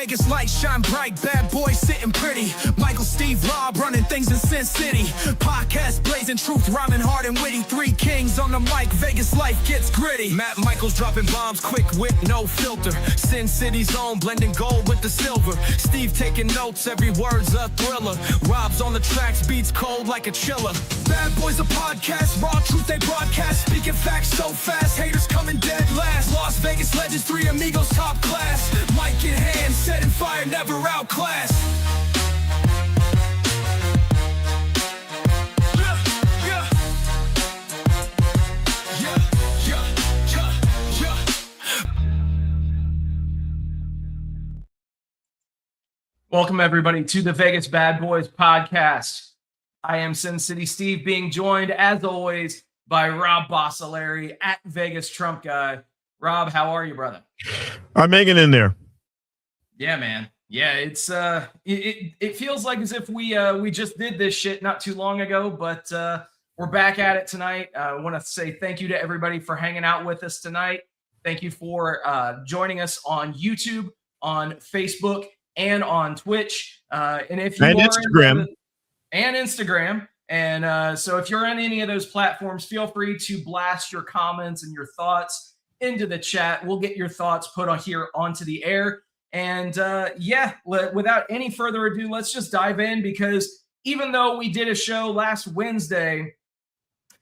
Vegas lights shine bright, bad boys sitting pretty. Michael, Steve, Rob running things in Sin City. Podcast blazing truth, rhyming hard and witty. Three kings on the mic, Vegas life gets gritty. Matt Michaels dropping bombs, quick wit, no filter. Sin City's own, blending gold with the silver. Steve taking notes, every word's a thriller. Rob's on the tracks, beats cold like a chiller. Bad boys a podcast, raw truth they broadcast. Speaking facts so fast, haters coming dead last. Las Vegas legends, three amigos top class. Mic in hand, setting fire, never outclassed. Welcome, everybody, to the Vegas Bad Boys podcast. I am Sin City Steve, being joined, as always, by Rob Bossolari at Vegas Trump Guy. Rob, how are you, brother? I'm hanging in there. Yeah, man. Yeah, it's it feels like as if we just did this shit not too long ago, but we're back at it tonight. I want to say thank you to everybody for hanging out with us tonight. Thank you for joining us on YouTube, on Facebook, and on Twitch, and if you and are Instagram. And so if you're on any of those platforms, feel free to blast your comments and your thoughts into the chat. We'll get your thoughts put on here onto the air. And without any further ado, let's just dive in, because even though we did a show last Wednesday,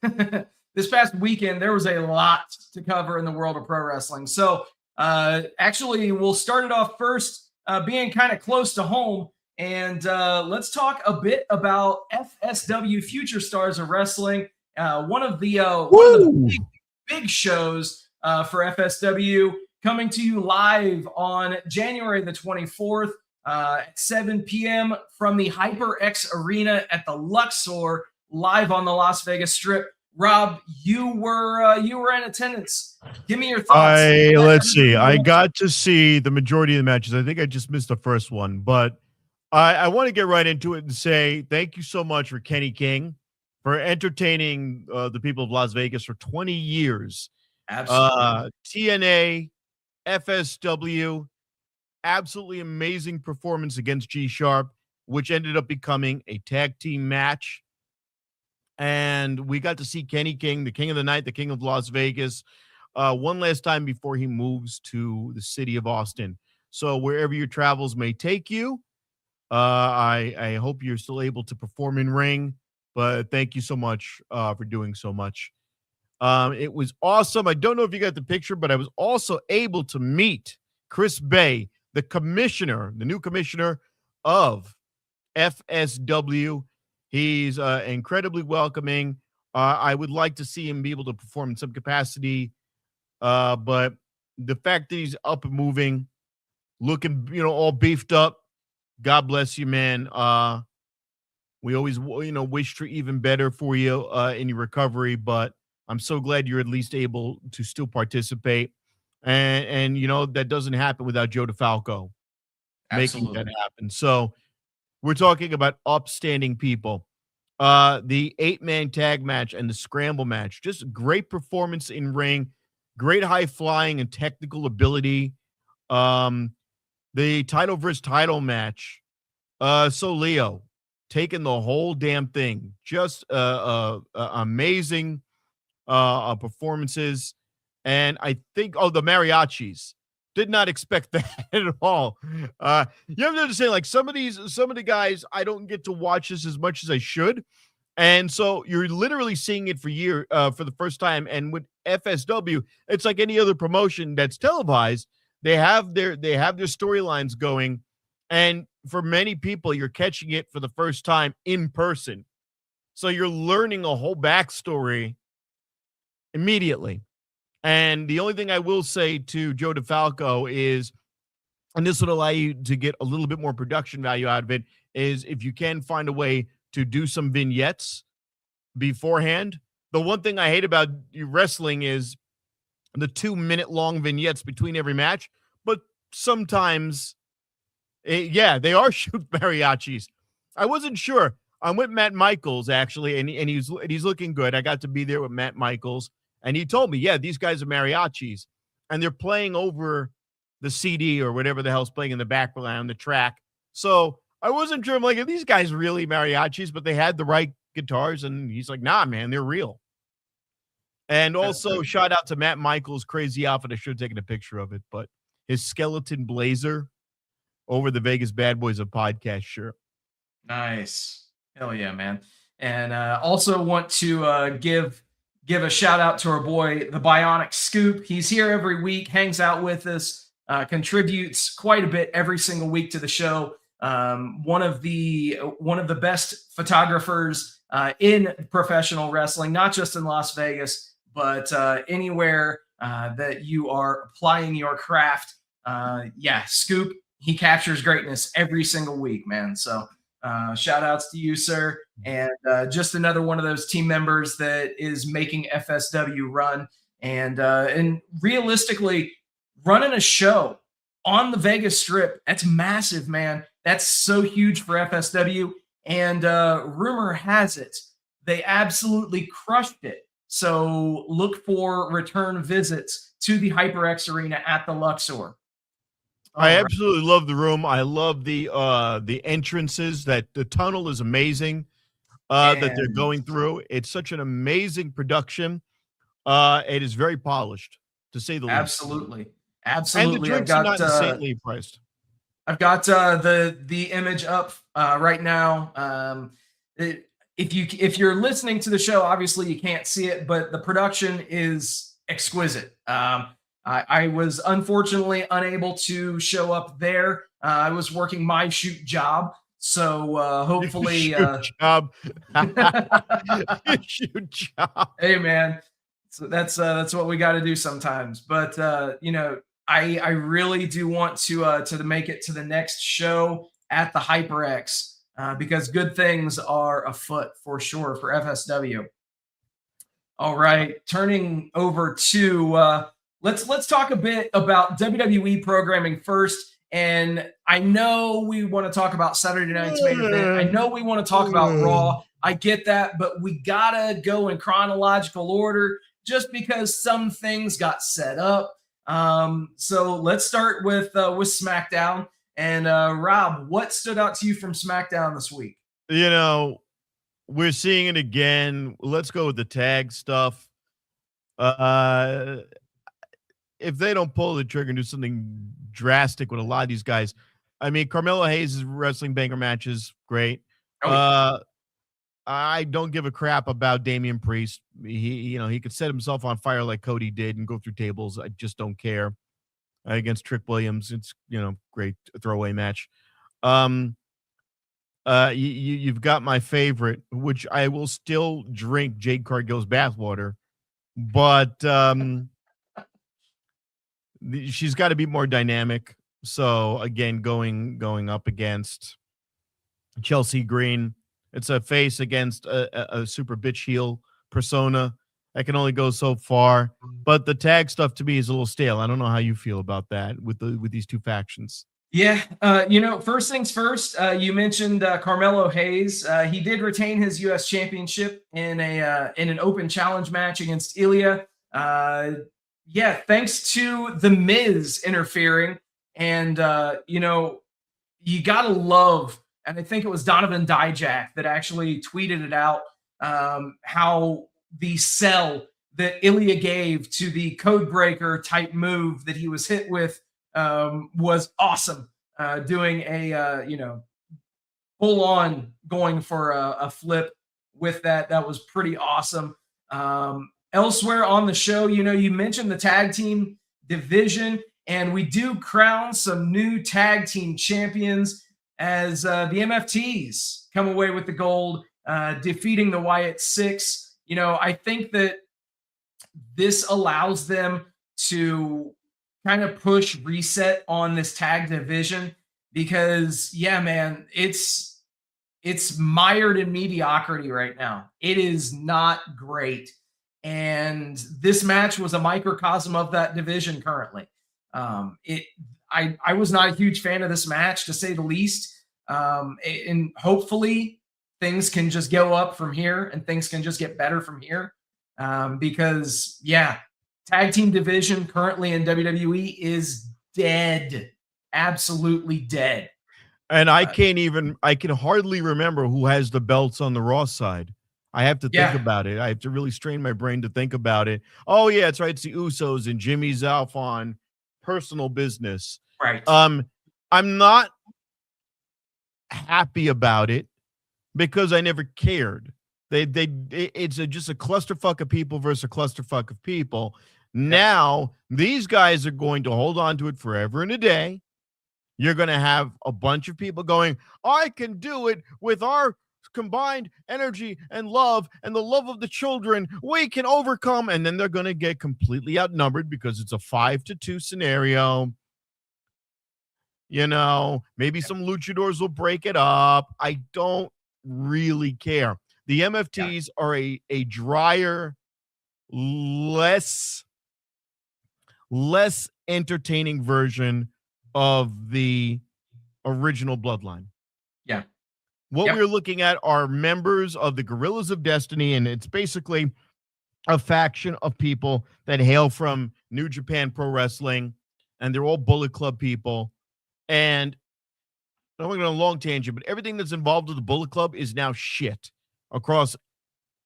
this past weekend, there was a lot to cover in the world of pro wrestling. So actually, we'll start it off first, being kind of close to home. And let's talk a bit about FSW, Future Stars of Wrestling, one of the big shows for FSW, coming to you live on January the 24th at 7 p.m. from the HyperX Arena at the Luxor, live on the Las Vegas Strip. Rob, you were in attendance. Give me your thoughts. Let's see. I got to see the majority of the matches. I think I just missed the first one, but I want to get right into it and say thank you so much for Kenny King for entertaining the people of Las Vegas for 20 years. Absolutely. TNA, FSW, absolutely amazing performance against G-Sharp, which ended up becoming a tag team match. And we got to see Kenny King, the king of the night, the king of Las Vegas, one last time before he moves to the city of Austin. So wherever your travels may take you, I hope you're still able to perform in ring, but thank you so much for doing so much. It was awesome. I don't know if you got the picture, but I was also able to meet Chris Bay, the commissioner, the new commissioner of FSW. He's incredibly welcoming. I would like to see him be able to perform in some capacity, but the fact that he's up and moving, looking, all beefed up, God bless you, man. We always, wish for even better for you in your recovery, but I'm so glad you're at least able to still participate. And that doesn't happen without Joe DeFalco making that happen. So we're talking about upstanding people. The 8-man tag match and the scramble match, just great performance in ring, great high flying and technical ability. The title versus title match. So Leo taking the whole damn thing, just amazing performances. And I think, the mariachis, did not expect that at all. You have to understand, like some of the guys, I don't get to watch this as much as I should. And so you're literally seeing it for the first time. And with FSW, it's like any other promotion that's televised. They have their storylines going. And for many people, you're catching it for the first time in person. So you're learning a whole backstory immediately. And the only thing I will say to Joe DeFalco is, and this would allow you to get a little bit more production value out of it, is if you can find a way to do some vignettes beforehand. The one thing I hate about wrestling is the 2-minute long vignettes between every match, but sometimes, they are shoot mariachis. I wasn't sure. I'm with Matt Michaels, actually, and he's looking good. I got to be there with Matt Michaels. And he told me, these guys are mariachis, and they're playing over the CD or whatever the hell's playing in the background, the track. So I wasn't sure. I'm like, are these guys really mariachis? But they had the right guitars, and he's like, nah, man, they're real. And also, shout out to Matt Michaels' crazy outfit. I should have taken a picture of it, but his skeleton blazer over the Vegas Bad Boys of podcast shirt. Nice. Hell yeah, man. And also want to give a shout out to our boy, the Bionic Scoop. He's here every week, hangs out with us, contributes quite a bit every single week to the show. One of the best photographers in professional wrestling, not just in Las Vegas, but anywhere that you are applying your craft. Scoop, he captures greatness every single week, man. So shout outs to you, sir. And just another one of those team members that is making FSW run. And realistically, running a show on the Vegas Strip, that's massive, man. That's so huge for FSW. And rumor has it, they absolutely crushed it. So look for return visits to the HyperX Arena at the Luxor. I absolutely love the room. I love the entrances. That the tunnel is amazing that they're going through. It's such an amazing production. It is very polished, to say the least. Absolutely. And the drinks are not insanely priced. I've got the image up right now. If you're listening to the show, obviously you can't see it, but the production is exquisite. I was unfortunately unable to show up there. I was working my shoot job, so hopefully shoot job. Hey man, so that's what we got to do sometimes. But I really do want to make it to the next show at the HyperX. Because good things are afoot for sure for FSW. All right, turning over to let's talk a bit about WWE programming first. And I know we want to talk about Saturday night's main event. I know we want to talk about Raw. I get that, but we gotta go in chronological order just because some things got set up. So let's start with SmackDown. And Rob, what stood out to you from SmackDown this week? We're seeing it again. Let's go with the tag stuff. If they don't pull the trigger and do something drastic with a lot of these guys, I mean, Carmelo Hayes' wrestling banger matches, great. I don't give a crap about Damian Priest. He could set himself on fire like Cody did and go through tables. I just don't care. Against Trick Williams, it's great throwaway match. You've got my favorite, which I will still drink Jade Cargill's bathwater, but she's got to be more dynamic. So again, going up against Chelsea Green, it's a face against a super bitch heel persona. I can only go so far, but the tag stuff to me is a little stale. I don't know how you feel about that with these two factions. Yeah, first things first. You mentioned Carmelo Hayes. He did retain his U.S. championship in an open challenge match against Ilya. Thanks to the Miz interfering, and you gotta love. And I think it was Donovan Dijak that actually tweeted it out. How the sell that Ilya gave to the code breaker type move that he was hit with was awesome. Doing a full on going for a flip with that was pretty awesome. Elsewhere on the show, you mentioned the tag team division, and we do crown some new tag team champions as the MFTs come away with the gold, defeating the Wyatt Six. I think that this allows them to kind of push reset on this tag division because, man, it's mired in mediocrity right now. It is not great. And this match was a microcosm of that division currently. I was not a huge fan of this match, to say the least. And hopefully things can just go up from here and things can just get better from here. Because tag team division currently in WWE is dead, absolutely dead. And I can hardly remember who has the belts on the Raw side. I have to think Yeah. about it. I have to really strain my brain to think about it. Oh, yeah, it's right. It's the Usos and Jimmy's off on personal business. Right. I'm not happy about it because I never cared. It's just a clusterfuck of people versus a clusterfuck of people. Now, these guys are going to hold on to it forever and a day. You're going to have a bunch of people going, I can do it with our combined energy and love and the love of the children. We can overcome. And then they're going to get completely outnumbered because it's a 5-2 scenario. You know, maybe some luchadors will break it up. I don't really care. The MFTs are a drier, less entertaining version of the original Bloodline. Yeah. What we're looking at are members of the Guerrillas of Destiny, and it's basically a faction of people that hail from New Japan Pro Wrestling, and they're all Bullet Club people. And I'm going on a long tangent, but everything that's involved with the Bullet Club is now shit across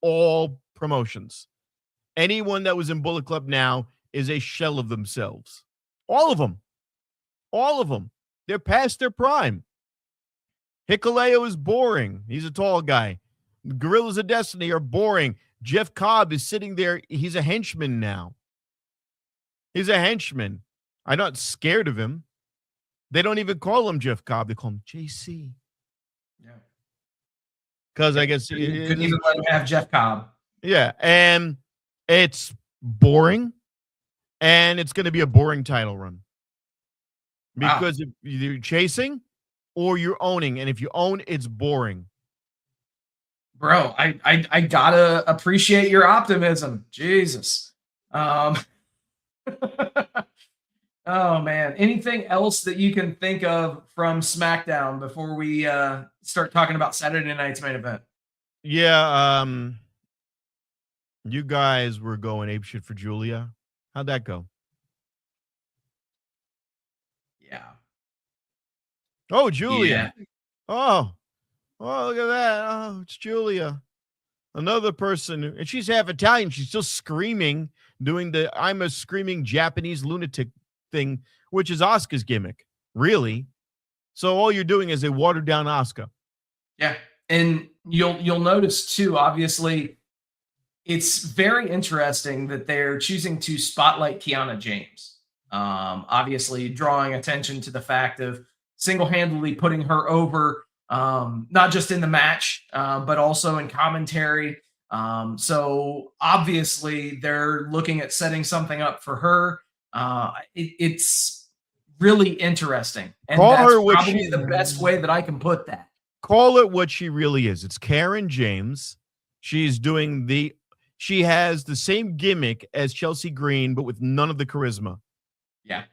all promotions. Anyone that was in Bullet Club now is a shell of themselves. All of them. All of them. They're past their prime. Hikuleo is boring. He's a tall guy. The Guerrillas of Destiny are boring. Jeff Cobb is sitting there. He's a henchman now. He's a henchman. I'm not scared of him. They don't even call him Jeff Cobb. They call him JC. Yeah. Because I guess you couldn't even let him have Jeff Cobb. Yeah, and it's boring, and it's going to be a boring title run. Because if you're chasing or you're owning, and if you own, it's boring. Bro, I gotta appreciate your optimism. Jesus. Oh man. Anything else that you can think of from SmackDown before we start talking about Saturday night's main event? Yeah, you guys were going apeshit for Julia. How'd that go? Yeah. Oh, Julia. Yeah. Oh, look at that. Oh, it's Julia. Another person, and she's half Italian. She's still screaming, doing the I'm a screaming Japanese lunatic thing, which is Asuka's gimmick, really. So all you're doing is a watered down Asuka. Yeah. And you'll notice too, obviously, it's very interesting that they're choosing to spotlight Kiana James. Obviously drawing attention to the fact of single-handedly putting her over, not just in the match, but also in commentary. So obviously they're looking at setting something up for her. It's really interesting. And Call that's her what probably the best way that I can put that. Call it what she really is. It's Karen James. She has the same gimmick as Chelsea Green, but with none of the charisma. Yeah.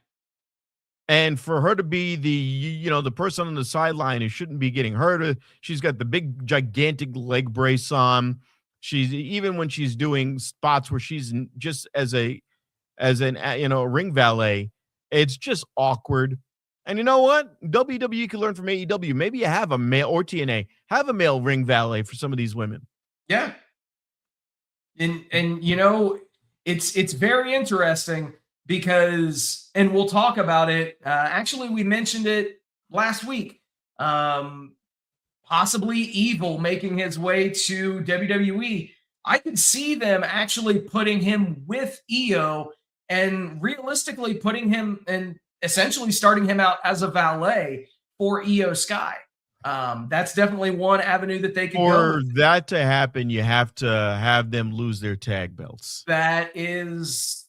And for her to be the person on the sideline who shouldn't be getting hurt, she's got the big, gigantic leg brace on. Even when she's doing spots where she's just as a ring valet, it's just awkward. And you know what? WWE can learn from AEW. Maybe you have a male, or TNA, have a male ring valet for some of these women. Yeah. And it's very interesting because, and we'll talk about it. Actually, we mentioned it last week. Possibly Evil making his way to WWE. I could see them actually putting him with Io and realistically putting him and essentially starting him out as a valet for Io Sky. That's definitely one avenue that they could go. For that to happen, you have to have them lose their tag belts. That is,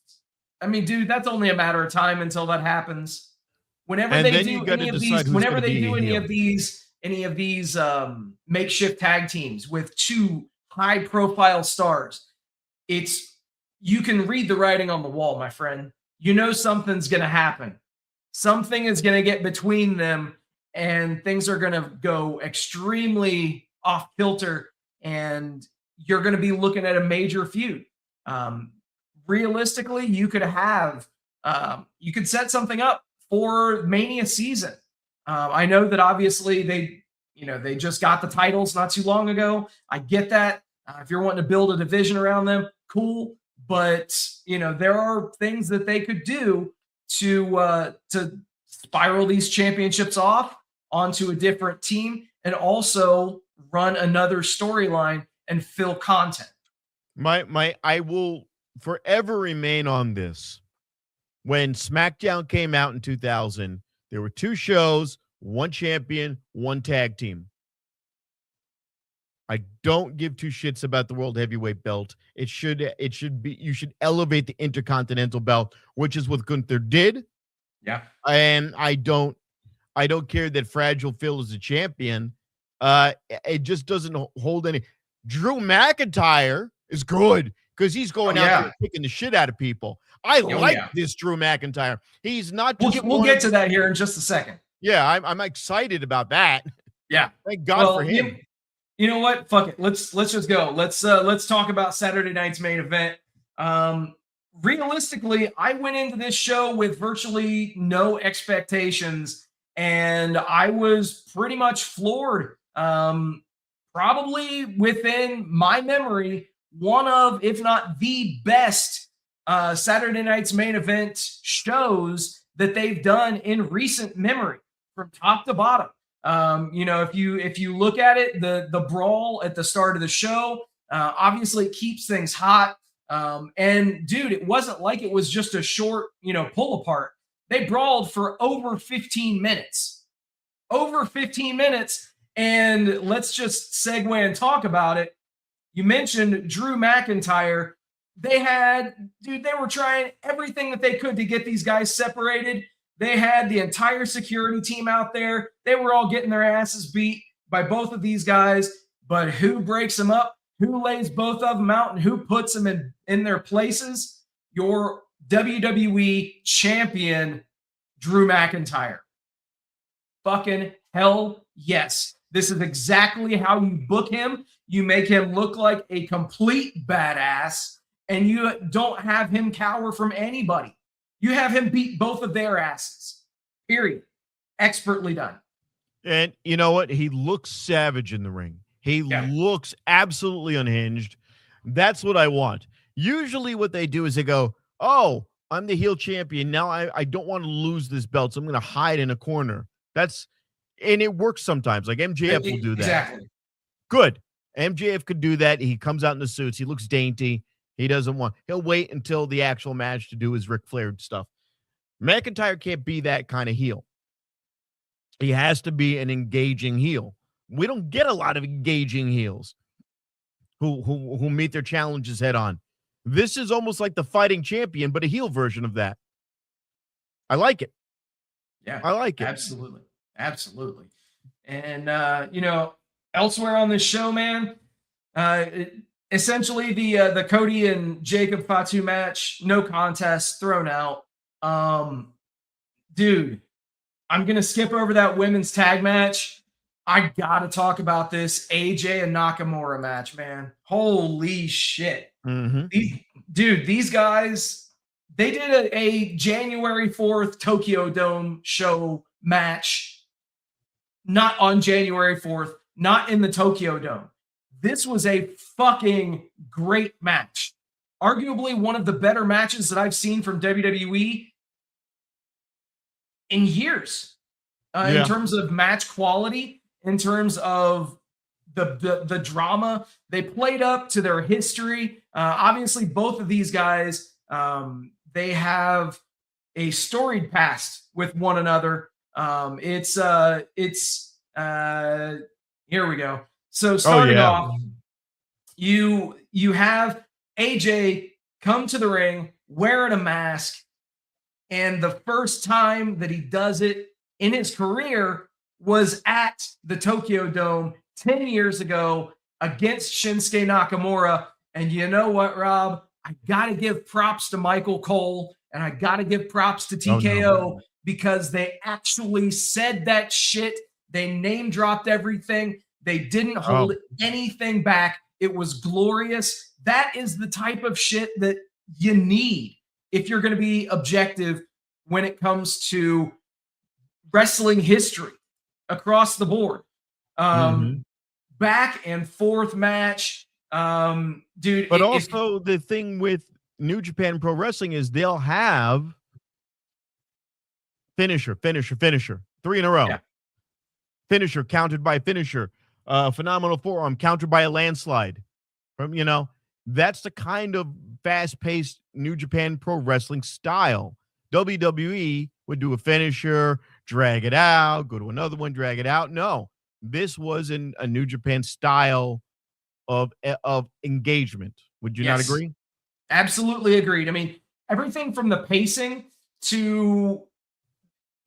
I mean, dude, that's only a matter of time until that happens. Whenever they do any of these makeshift tag teams with two high-profile stars, you can read the writing on the wall, my friend. You know something's going to happen. Something is going to get between them, and things are going to go extremely off kilter, and you're going to be looking at a major feud. Realistically, you could set something up for Mania season. I know that obviously they just got the titles not too long ago. I get that. If you're wanting to build a division around them, cool. But there are things that they could do to spiral these championships off onto a different team and also run another storyline and fill content. I will forever remain on this. When SmackDown came out in 2000, there were 2 shows, 1 champion, 1 tag team. I don't give 2 shits about the World Heavyweight belt. It should be, you should elevate the Intercontinental belt, which is what Gunther did. Yeah. And I don't care that Fragile Phil is a champion. It just doesn't hold any. Drew McIntyre is good because he's going out there kicking the shit out of people. I like this Drew McIntyre. He's not. We'll get to that here in just a second. Yeah, I'm excited about that. Yeah, thank God for him. You know what? Fuck it. Let's just go. Let's talk about Saturday night's main event. Realistically, I went into this show with virtually no expectations, and I was pretty much floored. Probably within my memory, one of, if not the best Saturday night's main event shows that they've done in recent memory, from top to bottom. If you look at it, the brawl at the start of the show, obviously it keeps things hot. And dude, it wasn't like it was just a short, pull apart. They brawled for over 15 minutes. Over 15 minutes. And let's just segue and talk about it. You mentioned Drew McIntyre. They were trying everything that they could to get these guys separated. They had the entire security team out there. They were all getting their asses beat by both of these guys. But who breaks them up? Who lays both of them out? And who puts them in their places? Your WWE champion, Drew McIntyre. Fucking hell yes. This is exactly how you book him. You make him look like a complete badass, and you don't have him cower from anybody. You have him beat both of their asses. Period. Expertly done. And you know what? He looks savage in the ring. He looks absolutely unhinged. That's what I want. Usually what they do is they go, oh, I'm the heel champion. Now I don't want to lose this belt, so I'm going to hide in a corner. And it works sometimes. Like MJF will do that. Exactly. Good. MJF could do that. He comes out in the suits. He looks dainty. He'll wait until the actual match to do his Ric Flair stuff. McIntyre can't be that kind of heel. He has to be an engaging heel. We don't get a lot of engaging heels who meet their challenges head on. This is almost like the fighting champion, but a heel version of that. I like it. Yeah, I like it. Absolutely. And, elsewhere on this show, man, essentially the Cody and Jacob Fatu match, no contest, thrown out. Dude, I'm going to skip over that women's tag match. I got to talk about this AJ and Nakamura match, man. Holy shit. Mm-hmm. These guys, they did a January 4th Tokyo Dome show match. Not on January 4th, not in the Tokyo Dome. This was a fucking great match. Arguably one of the better matches that I've seen from WWE in years. In terms of match quality, in terms of the drama, they played up to their history. Obviously, both of these guys, they have a storied past with one another. Here we go. So starting off, you have AJ come to the ring wearing a mask, and the first time that he does it in his career was at the Tokyo Dome 10 years ago against Shinsuke Nakamura. And you know what, Rob? I got to give props to Michael Cole, and I got to give props to TKO because they actually said that shit. They name dropped everything. They didn't hold anything back. It was glorious. That is the type of shit that you need if you're going to be objective when it comes to wrestling history across the board. Back and forth match. Dude, But also the thing with New Japan Pro Wrestling is they'll have finisher, 3 in a row. Yeah. Finisher countered by finisher. Phenomenal forearm countered by a landslide. That's the kind of fast-paced New Japan Pro Wrestling style. WWE would do a finisher, drag it out, go to another one, drag it out. No, this was in a New Japan style of engagement. Would you not agree? Absolutely agreed. I mean, everything from the pacing to,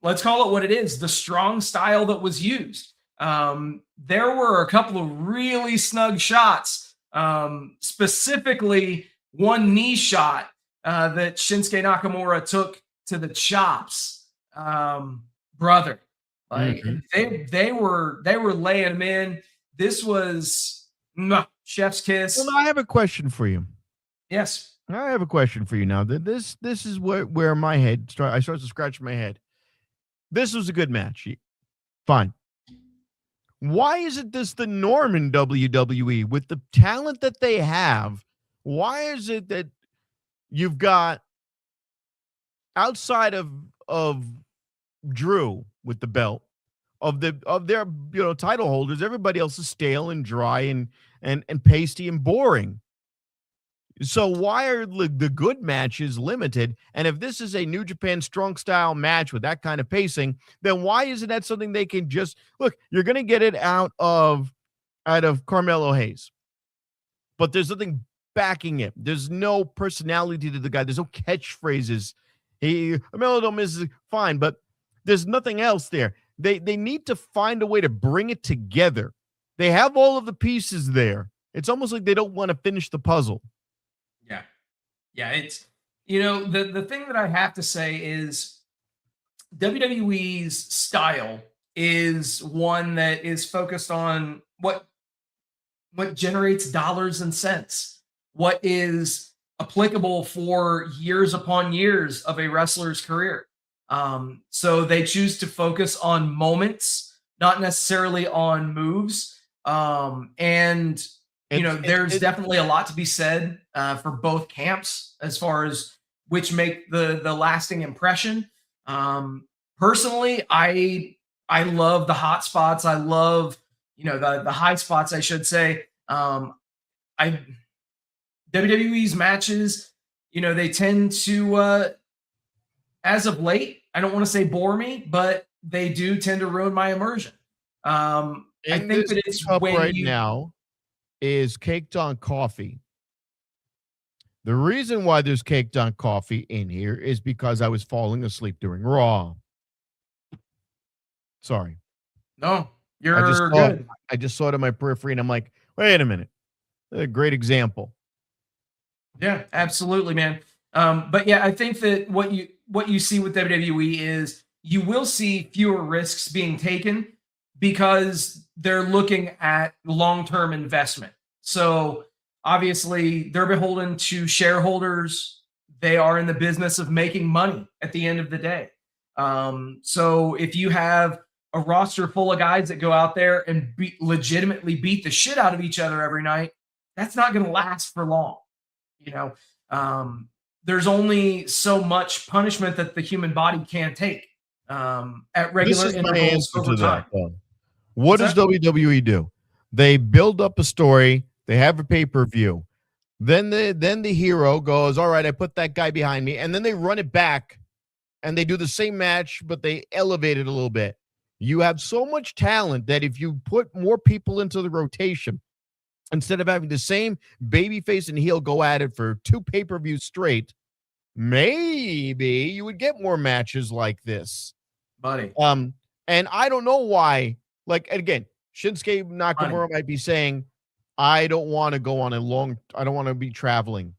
let's call it what it is, the strong style that was used. There were a couple of really snug shots, specifically one knee shot that Shinsuke Nakamura took to the chops. Brother, like they were laying him in. This was chef's kiss. Well, I have a question for you. Yes. I have a question for you now. This is where my head I start to scratch my head. This was a good match. Fine. Why isn't this the norm in WWE with the talent that they have? Why is it that you've got outside of Drew with the belt of their title holders, everybody else is stale and dry and pasty and boring. So why are the good matches limited? And if this is a New Japan strong style match with that kind of pacing, then why isn't that something they can just look? You're going to get it out of Carmelo Hayes, but there's nothing backing it. There's no personality to the guy. There's no catchphrases. Carmelo don't miss is fine, but there's nothing else there. They need to find a way to bring it together. They have all of the pieces there. It's almost like they don't want to finish the puzzle. Yeah, it's, the thing that I have to say is WWE's style is one that is focused on what generates dollars and cents, what is applicable for years upon years of a wrestler's career. So they choose to focus on moments, not necessarily on moves. There's definitely a lot to be said for both camps as far as which make the lasting impression. Personally, I love the hot spots. I love, the high spots, I should say. WWE's matches, they tend to, as of late, I don't want to say bore me, but they do tend to ruin my immersion. I think that it's when now is caked on coffee. The reason why there's caked on coffee in here is because I was falling asleep during Raw. Sorry. No, you're good. I just saw it in my periphery and I'm like, wait a minute. A great example. Yeah, absolutely, man. But yeah, I think that what you see with WWE is you will see fewer risks being taken because they're looking at long-term investment. So obviously they're beholden to shareholders. They are in the business of making money at the end of the day. So if you have a roster full of guys that go out there and legitimately beat the shit out of each other every night, that's not going to last for long. There's only so much punishment that the human body can take at regular intervals over time. What does WWE do? They build up a story. They have a pay-per-view. Then the hero goes, all right, I put that guy behind me. And then they run it back and they do the same match, but they elevate it a little bit. You have so much talent that if you put more people into the rotation, instead of having the same babyface and heel go at it for 2 pay-per-views straight, maybe you would get more matches like this. Buddy. And I don't know why. Like, again, Shinsuke Nakamura might be saying, I don't want to go on I don't want to be traveling.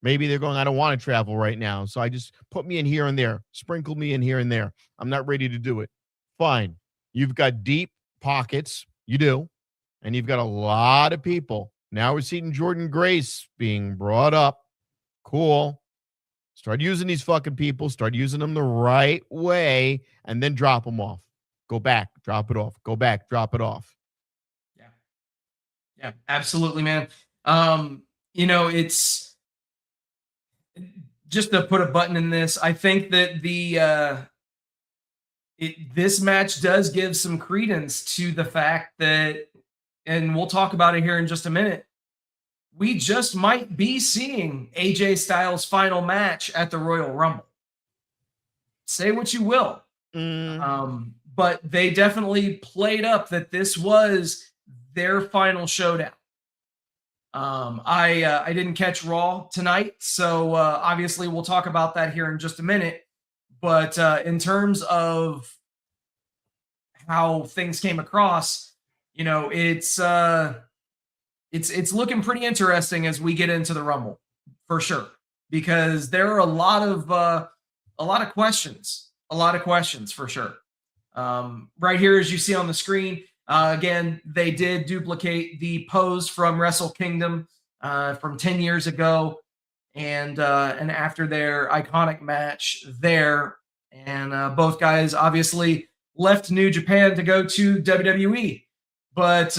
Maybe they're going, I don't want to travel right now. So I just put me in here and there, sprinkle me in here and there. I'm not ready to do it. Fine. You've got deep pockets. You do. And you've got a lot of people. Now we're seeing Jordan Grace being brought up. Cool. Start using these fucking people. Start using them the right way, and then drop them off. Go back, drop it off. Go back, drop it off. Yeah. Yeah, absolutely, man. It's just to put a button in this. I think that this match does give some credence to the fact that, and we'll talk about it here in just a minute, we just might be seeing AJ Styles' final match at the Royal Rumble. Say what you will. But they definitely played up that this was their final showdown. I didn't catch Raw tonight, so obviously we'll talk about that here in just a minute. But in terms of how things came across, it's looking pretty interesting as we get into the Rumble, for sure, because there are a lot of questions for sure. Right here, as you see on the screen, again, they did duplicate the pose from Wrestle Kingdom from 10 years ago, and after their iconic match there, and both guys obviously left New Japan to go to WWE. But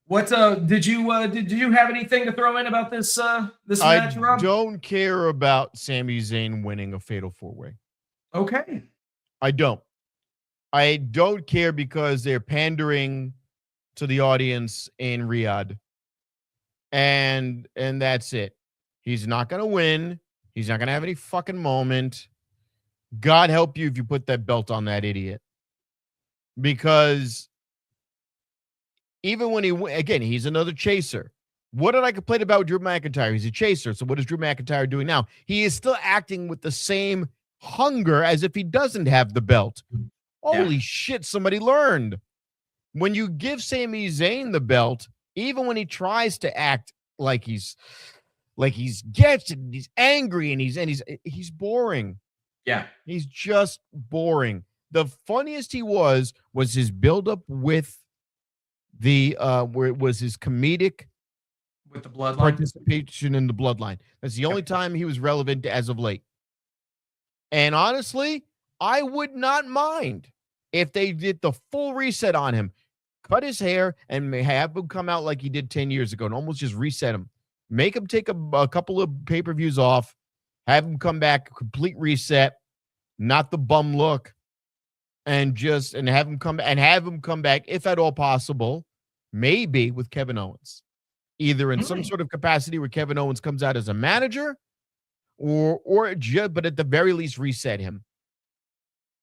what did you have anything to throw in about this match, Rob? I don't care about Sami Zayn winning a fatal 4-way. Okay. I don't care because they're pandering to the audience in Riyadh. And that's it. He's not going to win. He's not going to have any fucking moment. God help you if you put that belt on that idiot. Because even when he's another chaser. What did I complain about with Drew McIntyre? He's a chaser. So what is Drew McIntyre doing now? He is still acting with the same hunger as if he doesn't have the belt. Holy shit, somebody learned. When you give Sami Zayn the belt, even when he tries to act like he's gets it, and he's angry and he's boring. Yeah. He's just boring. The funniest he was his buildup with the where it was his comedic with the bloodline participation in the bloodline. That's the only time he was relevant as of late. And honestly, I would not mind if they did the full reset on him, cut his hair, and have him come out like he did 10 years ago and almost just reset him. Make him take a couple of pay-per-views off, have him come back, complete reset, not the bum look, and have him come back, if at all possible, maybe with Kevin Owens. Either in some sort of capacity where Kevin Owens comes out as a manager, but at the very least reset him.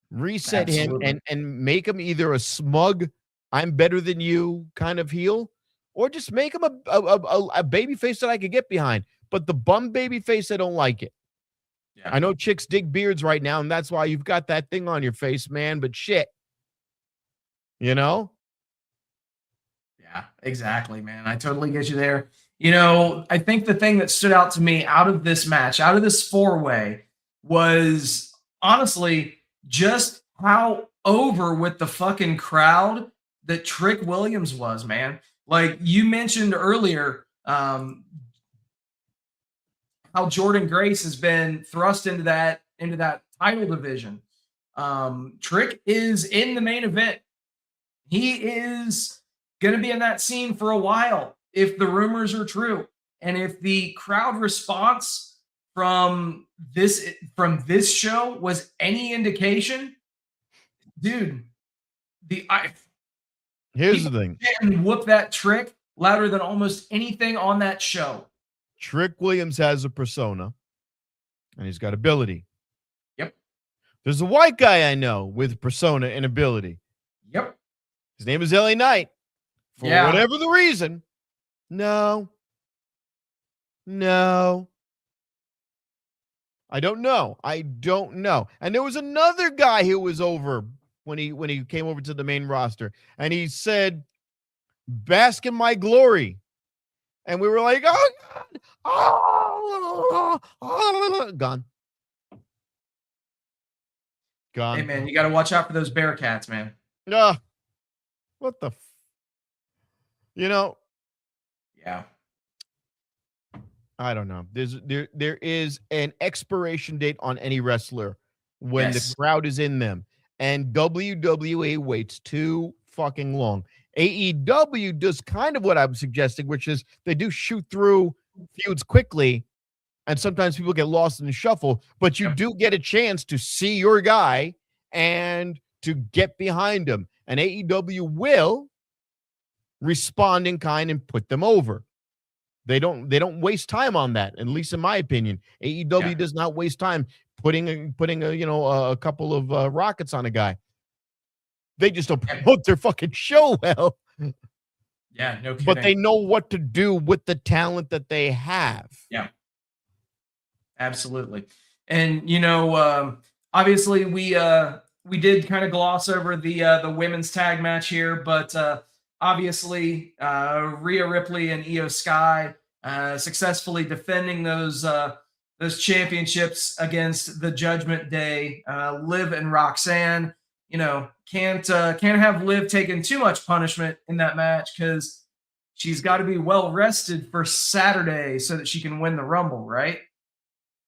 Him and make him either a smug, I'm better than you kind of heel, or just make him a baby face that I could get behind. But the bum baby face, I don't like it. Yeah. I know chicks dig beards right now, and that's why you've got that thing on your face, man, but shit. Yeah, exactly, man. I totally get you there. I think the thing that stood out to me out of this match, out of this 4-way, was honestly just how over with the fucking crowd that Trick Williams was, man. Like you mentioned earlier, how Jordan Grace has been thrust into that title division. Trick is in the main event. He is going to be in that scene for a while if the rumors are true. And if the crowd response from this show was any indication, dude, here's the thing. And whoop that Trick louder than almost anything on that show. Trick Williams has a persona, and he's got ability. Yep. There's a white guy I know with persona and ability. Yep. His name is LA Knight. For whatever the reason, no. I don't know. And there was another guy who was over when he came over to the main roster, and he said, "Bask in my glory." And we were like, "Oh God. Gone. Hey man, you got to watch out for those Bearcats, man. What the? Yeah. I don't know. There is an expiration date on any wrestler when the Yes. crowd is in them, and WWE waits too fucking long. AEW does kind of what I'm suggesting, which is they do shoot through feuds quickly, and sometimes people get lost in the shuffle, but you Yep. do get a chance to see your guy and to get behind him. And AEW will respond in kind and put them over. They don't waste time on that, at least in my opinion. AEW Yeah. does not waste time putting a couple of rockets on a guy. They just don't promote their fucking show well, Yeah, no kidding. but they know what to do with the talent that they have. Yeah, absolutely. And obviously we did kind of gloss over the women's tag match here, but obviously Rhea Ripley and Io Sky successfully defending those championships against the Judgment Day. Liv and Roxanne, can't have Liv taking too much punishment in that match because she's got to be well rested for Saturday so that she can win the Rumble, right?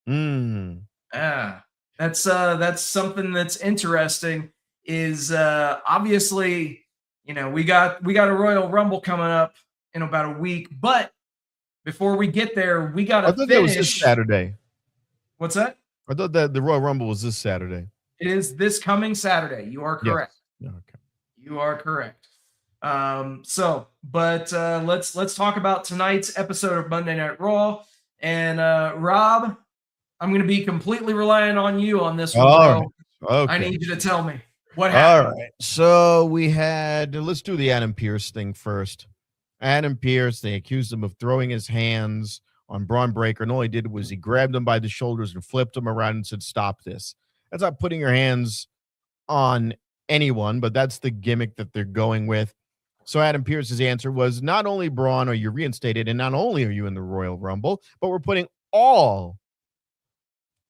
Yeah, that's something that's interesting. Is obviously, we got a Royal Rumble coming up in about a week, but before we get there, we got I to thought that was this finish. Saturday. What's that? I thought that the Royal Rumble was this Saturday. It is this coming Saturday. You are correct. Yes. Okay. You are correct. Let's talk about tonight's episode of Monday Night Raw. And Rob, I'm going to be completely relying on you on this one. All right. Okay. I need you to tell me what happened. All right. So let's do the Adam Pearce thing first. Adam Pearce, they accused him of throwing his hands on Braun Breaker, and all he did was he grabbed him by the shoulders and flipped him around and said, "Stop this." That's not putting your hands on anyone, but that's the gimmick that they're going with. So Adam Pearce's answer was, not only Braun are you reinstated, and not only are you in the Royal Rumble, but we're putting all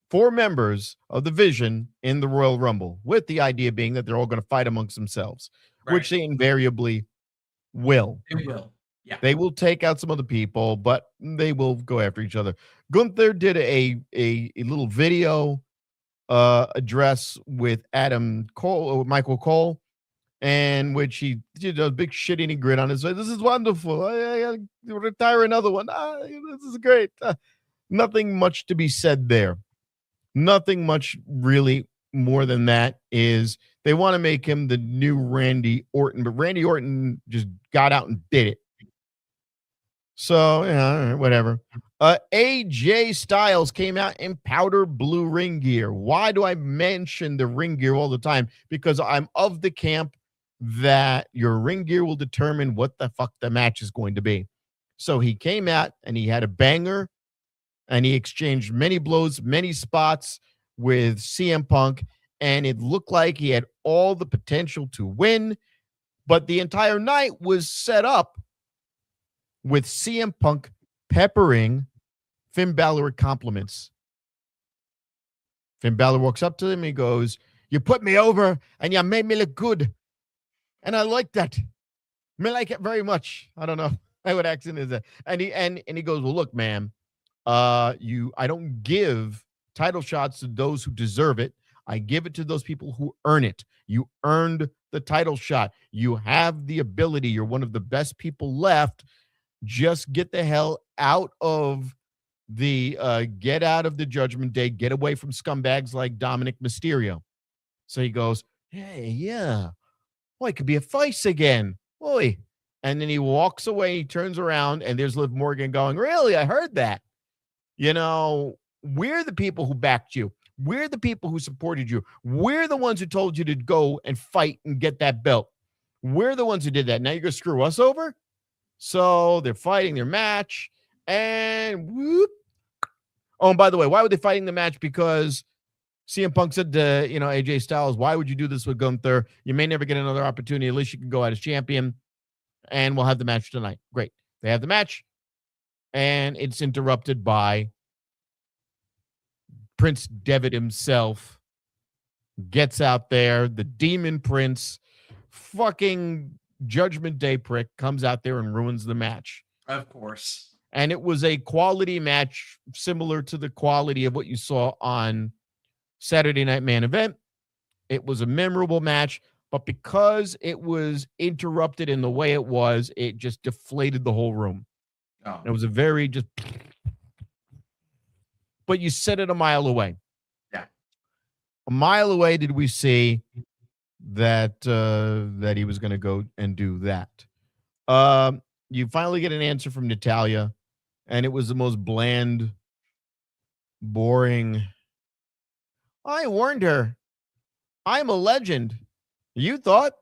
4 members of the Vision in the Royal Rumble, with the idea being that they're all going to fight amongst themselves, which they invariably will. It will. Yeah. They will take out some other people, but they will go after each other. Gunther did a little video address with Adam Cole, Michael Cole, and which he did a big shit-eating grin on his face. This is wonderful. I retire another one. This is great. Nothing much to be said there. Nothing much really more than that. Is they want to make him the new Randy Orton, but Randy Orton just got out and did it. So, yeah, whatever. AJ Styles came out in powder blue ring gear. Why do I mention the ring gear all the time? Because I'm of the camp that your ring gear will determine what the fuck the match is going to be. So he came out and he had a banger and he exchanged many blows, many spots with CM Punk, and it looked like he had all the potential to win, but the entire night was set up with CM Punk peppering Finn Balor with compliments. Finn Balor walks up to him and he goes, "You put me over and you made me look good." And I like that. I like it very much. I don't know what accent is that. And he goes, "Well, look, man, I don't give title shots to those who deserve it. I give it to those people who earn it. You earned the title shot. You have the ability. You're one of the best people left. Just get the hell out of the Judgment Day. Get away from scumbags like Dominic Mysterio." So he goes, "Hey, yeah. Well, it could be a face again. Boy." And then he walks away, he turns around, and there's Liv Morgan going, "Really? I heard that. We're the people who backed you. We're the people who supported you. We're the ones who told you to go and fight and get that belt. We're the ones who did that. Now you're going to screw us over?" So they're fighting their match, and whoop. Oh, and by the way, why were they fighting the match? Because CM Punk said to, AJ Styles, "Why would you do this with Gunther? You may never get another opportunity. At least you can go out as champion, and we'll have the match tonight." Great. They have the match, and it's interrupted by Prince Devitt himself. Gets out there, the Demon Prince, fucking Judgment Day prick, comes out there and ruins the match. Of course. And it was a quality match similar to the quality of what you saw on Saturday Night Main Event. It was a memorable match, but because it was interrupted in the way it just deflated the whole room. Oh. It was a very just, but you said it a mile away. Yeah. A mile away did we see that that he was going to go and do that. You finally get an answer from Natalya, and it was the most bland, boring. I warned her. I'm a legend. You thought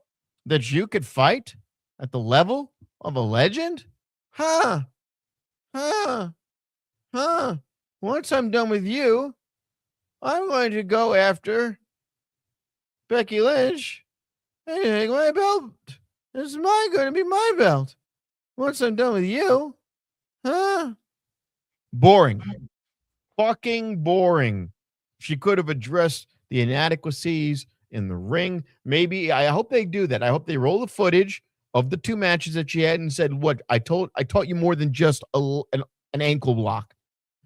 that you could fight at the level of a legend? Huh. Once I'm done with you, I'm going to go after Becky Lynch and take my belt. This is going to be my belt. Once I'm done with you, boring. Fucking boring. She could have addressed the inadequacies in the ring. Maybe, I hope they do that. I hope they roll the footage of the 2 matches that she had and said, "What I taught you more than just an ankle block."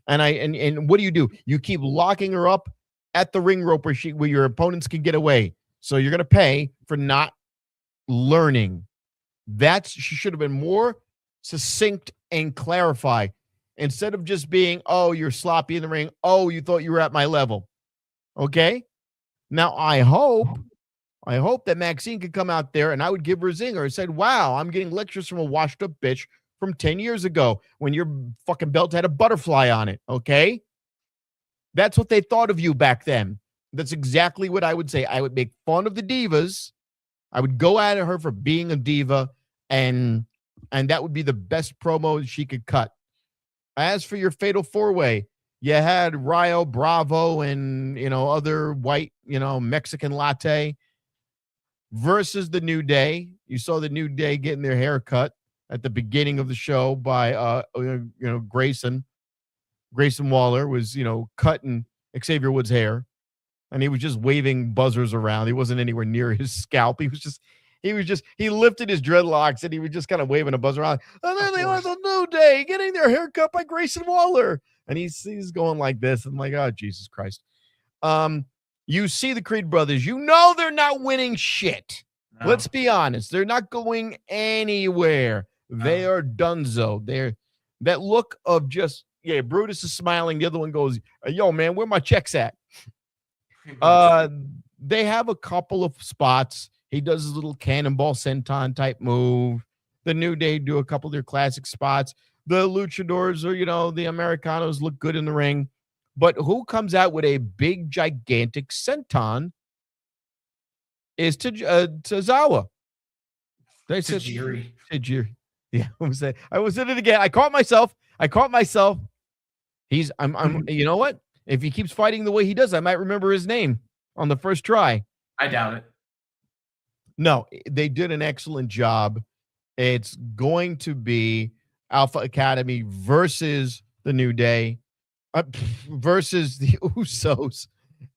And what do? You keep locking her up at the ring rope where your opponents can get away. So you're gonna pay for not learning. She should have been more succinct and clarify instead of just being, "Oh, you're sloppy in the ring. Oh, you thought you were at my level." Okay. Now I hope that Maxine could come out there and I would give her a zinger and said, "Wow, I'm getting lectures from a washed up bitch from 10 years ago when your fucking belt had a butterfly on it." Okay. That's what they thought of you back then. That's exactly what I would say. I would make fun of the divas. I would go at her for being a diva, and that would be the best promo she could cut. As for your fatal 4-way, you had Rio Bravo and, other white, Mexican latte versus the New Day. You saw the New Day getting their hair cut at the beginning of the show by, Grayson. Grayson Waller was, cutting Xavier Woods' hair, and he was just waving buzzers around. He wasn't anywhere near his scalp. He lifted his dreadlocks and he was just kind of waving a buzzer around. And then they are the New Day getting their hair cut by Grayson Waller. And he's going like this. I'm like, oh, Jesus Christ. You see the Creed brothers. They're not winning shit. No. Let's be honest. They're not going anywhere. No. They are donezo. They're that look of just, Brutus is smiling. The other one goes, "Yo, man, where my checks at?" They have a couple of spots. He does his little cannonball senton type move. The New Day do a couple of their classic spots. The luchadors or, the Americanos look good in the ring. But who comes out with a big, gigantic senton is Tozawa. Tajiri. Yeah, I was in it again. I caught myself. I'm you know what? If he keeps fighting the way he does, I might remember his name on the first try. I doubt it. No, they did an excellent job. It's going to be Alpha Academy versus the New Day, versus the Usos.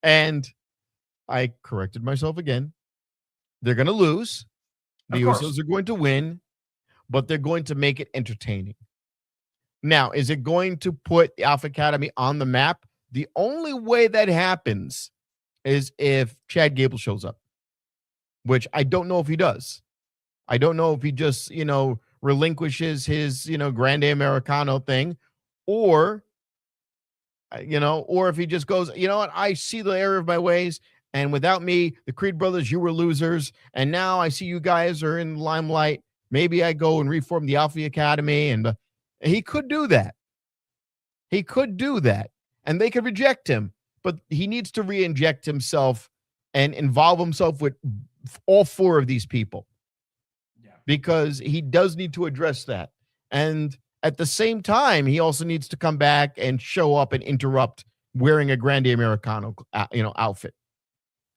And I corrected myself again. They're going to lose. The Usos are going to win, but they're going to make it entertaining. Now, is it going to put the Alpha Academy on the map? The only way that happens is if Chad Gable shows up, which I don't know if he does. I don't know if he just, relinquishes his, Grande Americano thing, or if he just goes, "You know what? I see the error of my ways. And without me, the Creed brothers, you were losers. And now I see you guys are in the limelight. Maybe I go and reform the Alpha Academy." And he could do that. And they could reject him, but he needs to re-inject himself and involve himself with all 4 of these people. Yeah. Because he does need to address that. And at the same time, he also needs to come back and show up and interrupt wearing a Grande Americano, outfit.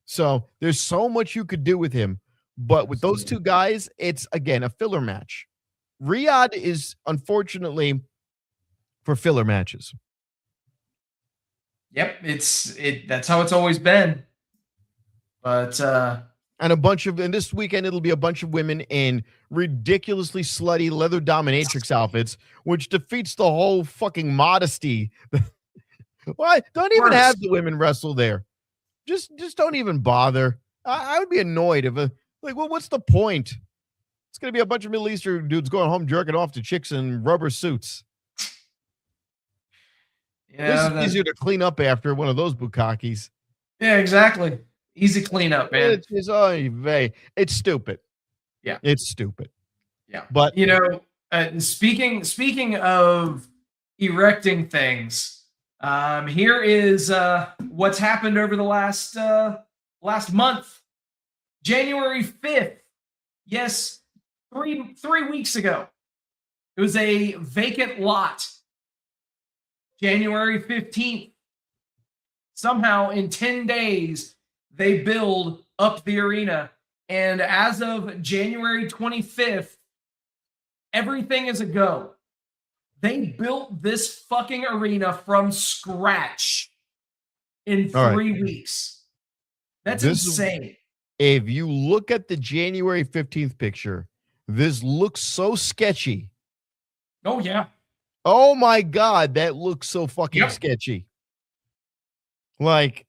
So there's so much you could do with him, but with those 2 guys, it's again a filler match. Riyadh is unfortunately for filler matches. Yep, that's how it's always been. But And this weekend, it'll be a bunch of women in ridiculously slutty leather dominatrix outfits, which defeats the whole fucking modesty. Why? Don't even have the women wrestle there. Just don't even bother. I would be annoyed if what's the point? It's going to be a bunch of Middle Eastern dudes going home jerking off to chicks in rubber suits. Yeah, this is easier to clean up after one of those bukakis. Yeah, exactly. Easy cleanup, man. It's stupid. Yeah, it's stupid. Yeah, but speaking of erecting things, here is what's happened over the last month. January 5th. Yes, three weeks ago. It was a vacant lot. January 15th. Somehow in 10 days, they build up the arena. And as of January 25th, everything is a go. They built this fucking arena from scratch in 3 weeks. That's insane. If you look at the January 15th picture, this looks so sketchy. Oh, yeah. Oh, my God. That looks so fucking sketchy. Like,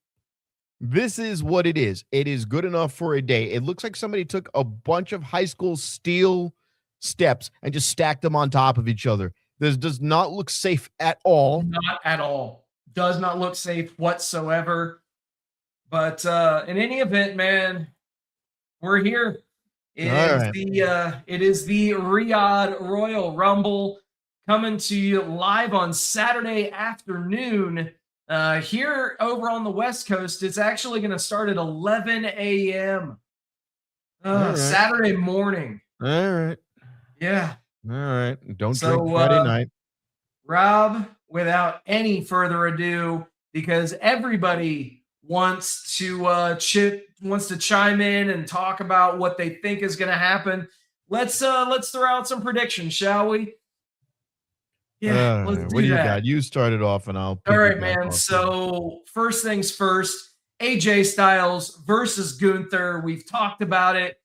this is what it is. It is good enough for a day. It looks like somebody took a bunch of high school steel steps and just stacked them on top of each other. This does not look safe at all. Not at all. Does not look safe whatsoever. But in any event, man, we're here. It is the Riyadh Royal Rumble coming to you live on Saturday afternoon. Here over on the West Coast, it's actually going to start at 11 a.m. Saturday morning. All right. Yeah. All right. Don't drink Friday night. Rob, without any further ado, because everybody wants to chime in and talk about what they think is going to happen. Let's throw out some predictions, shall we? Yeah, let's do what do you that. got? You started off, and I'll. All right, man. So first things first, AJ Styles versus Gunther. We've talked about it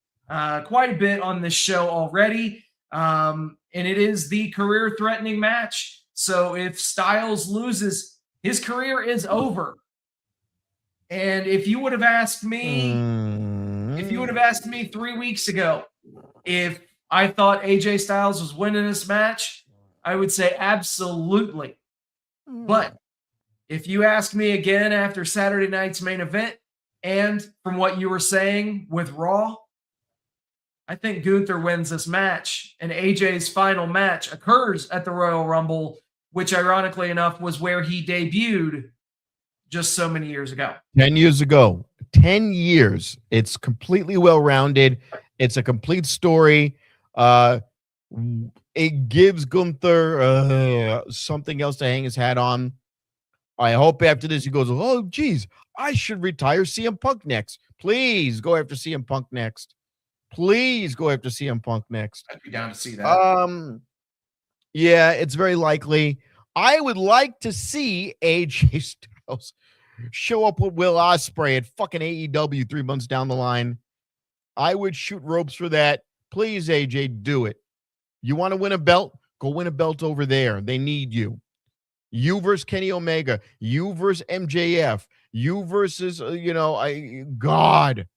quite a bit on this show already, and it is the career-threatening match. So if Styles loses, his career is over. And if you would have asked me, 3 weeks ago, if I thought AJ Styles was winning this match, I would say absolutely. But if you ask me again after Saturday night's main event, and from what you were saying with Raw, I think Gunther wins this match, and AJ's final match occurs at the Royal Rumble, which ironically enough was where he debuted just so many years ago. 10 years ago. 10 years. It's completely well-rounded. It's a complete story. It gives Gunther something else to hang his hat on. I hope after this he goes, oh, geez, I should retire CM Punk next. Please go after CM Punk next. Please go after CM Punk next. I'd be down to see that. Yeah, it's very likely. I would like to see AJ Styles show up with Will Ospreay at fucking AEW 3 months down the line. I would shoot ropes for that. Please, AJ, do it. You want to win a belt? Go win a belt over there. They need you. You versus Kenny Omega. You versus MJF. You versus, God.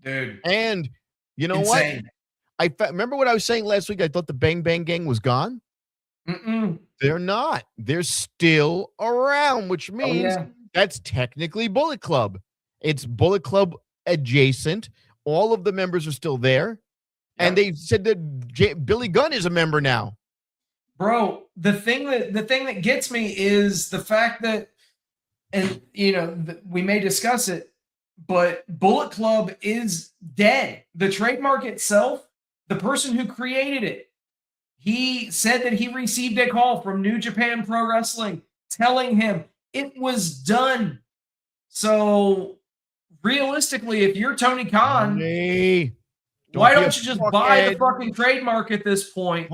Dude. And you know insane. what? Remember what I was saying last week? I thought the Bang Bang Gang was gone. They're not. They're still around, which means that's technically Bullet Club. It's Bullet Club adjacent. All of the members are still there. And they said that Billy Gunn is a member now. Bro, the thing that gets me is the fact that, and we may discuss it, but Bullet Club is dead. The trademark itself, the person who created it, he said that he received a call from New Japan Pro Wrestling telling him it was done. So realistically, if you're Tony Khan, why don't you just buy the fucking trademark at this point